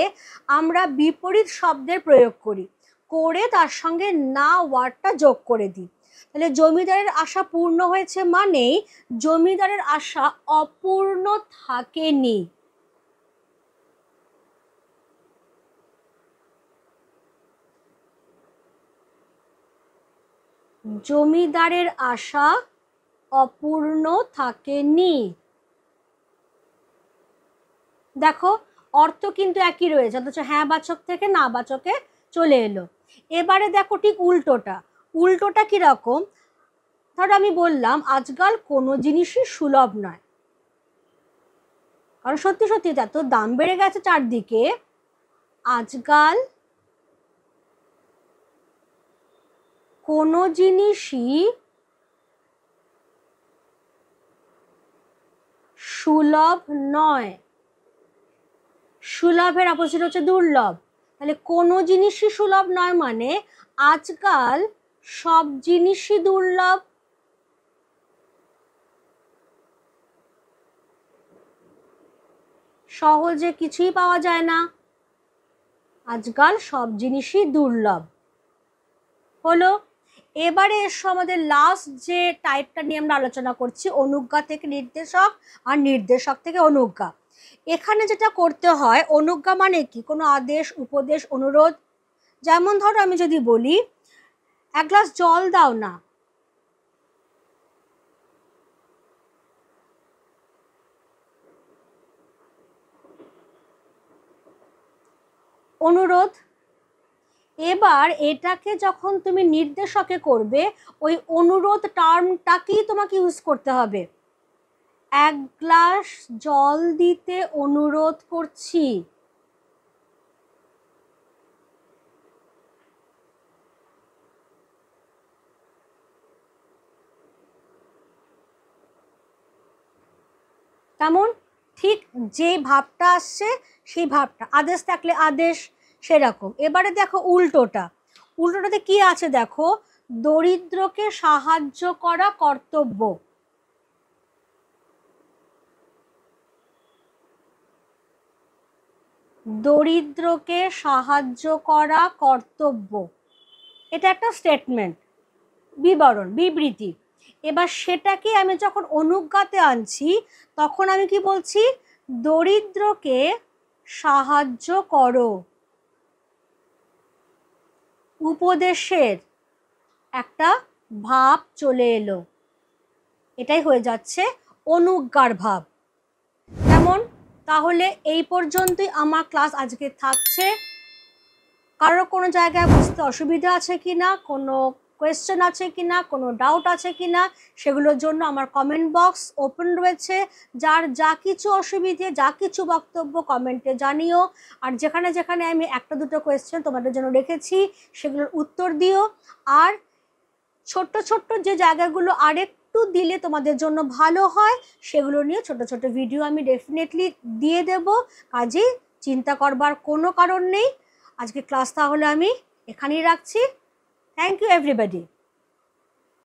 আমরা বিপরীত শব্দের প্রয়োগ করি, করে তার সঙ্গে না ওয়ার্ডটা যোগ করে দিই। তাহলে জমিদারের আশা পূর্ণ হয়েছে মানেই জমিদারের আশা অপূর্ণ থাকেনি। জমিদারের আশা অপূর্ণ থাকেনি। দেখো অর্থ কিন্তু একই রয়েছে, অথচ হ্যাঁ বাচক থেকে না বাচকে চলে এলো। এবারে দেখো ঠিক উল্টোটা। উল্টোটা কিরকম, ধরো আমি বললাম আজকাল কোনো জিনিসই সুলভ নয়। কারণ সত্যি সত্যি এত দাম বেড়ে গেছে চারদিকে। আজকাল কোনো জিনিসই সুলভ নয়। সুলভের অপোজিট হচ্ছে দুর্লভ। তাহলে কোনো জিনিসই সুলভ নয় মানে আজকাল সব জিনিসই দুর্লভ। সহজে কিছুই পাওয়া যায় না, আজকাল সব জিনিসই দুর্লভ হলো। এবারে এসো আমাদের লাস্ট যে টাইপটা নিয়ে আমরা আলোচনা করছি, অনুজ্ঞা থেকে নির্দেশক আর নির্দেশক থেকে অনুজ্ঞা। এখানে যেটা করতে হয়, অনুজ্ঞা মানে কি, কোনো আদেশ, উপদেশ, অনুরোধ। যেমন ধরো আমি যদি বলি এক গ্লাস জল দাও না, অনুরোধ। এবার এটাকে যখন তুমি নির্দেশকে করবে, ওই অনুরোধ টার্মটাকেই তোমাকে ইউজ করতে হবে। এক গ্লাস জল দিতে অনুরোধ করছি। তেমন ঠিক যে ভাবটা আসছে সেই ভাবটা, আদেশ থাকলে আদেশ, সেরকম। এবারে দেখো উল্টোটা। উল্টোটাতে কি আছে দেখো, দরিদ্রকে সাহায্য করা কর্তব্য। দরিদ্রকে সাহায্য করা কর্তব্য, এটা একটা স্টেটমেন্ট, বিবরণ, বিবৃতি। এবার সেটাকে আমি যখন অনুজ্ঞাতে আনছি, তখন আমি কি বলছি, দরিদ্রকে সাহায্য করো। উপদেশের একটা ভাব চলে এলো, এটাই হয়ে যাচ্ছে অনুজ্ঞার ভাব। কেমন? তাহলে এই পর্যন্তই আমার ক্লাস আজকে থাকছে। কারোর কোনো জায়গায় বুঝতে অসুবিধা আছে কি না, কোনো কোয়েশ্চেন আছে কি না, কোনো ডাউট আছে কি না, সেগুলোর জন্য আমার কমেন্ট বক্স ওপেন রয়েছে। যার যা কিছু অসুবিধে, যা কিছু বক্তব্য কমেন্টে জানিও। আর যেখানে যেখানে আমি একটা দুটো কোয়েশ্চেন তোমাদের জন্য রেখেছি সেগুলোর উত্তর দিও। আর ছোট্ট ছোট্ট যে জায়গাগুলো আরেকটু দিলে তোমাদের জন্য ভালো হয় সেগুলো নিয়ে ছোট ছোট ভিডিও আমি ডেফিনেটলি দিয়ে দেব। কাজেই চিন্তা করবার কোনো কারণ নেই। আজকে ক্লাস তাহলে আমি এখানেই রাখছি। Thank you everybody.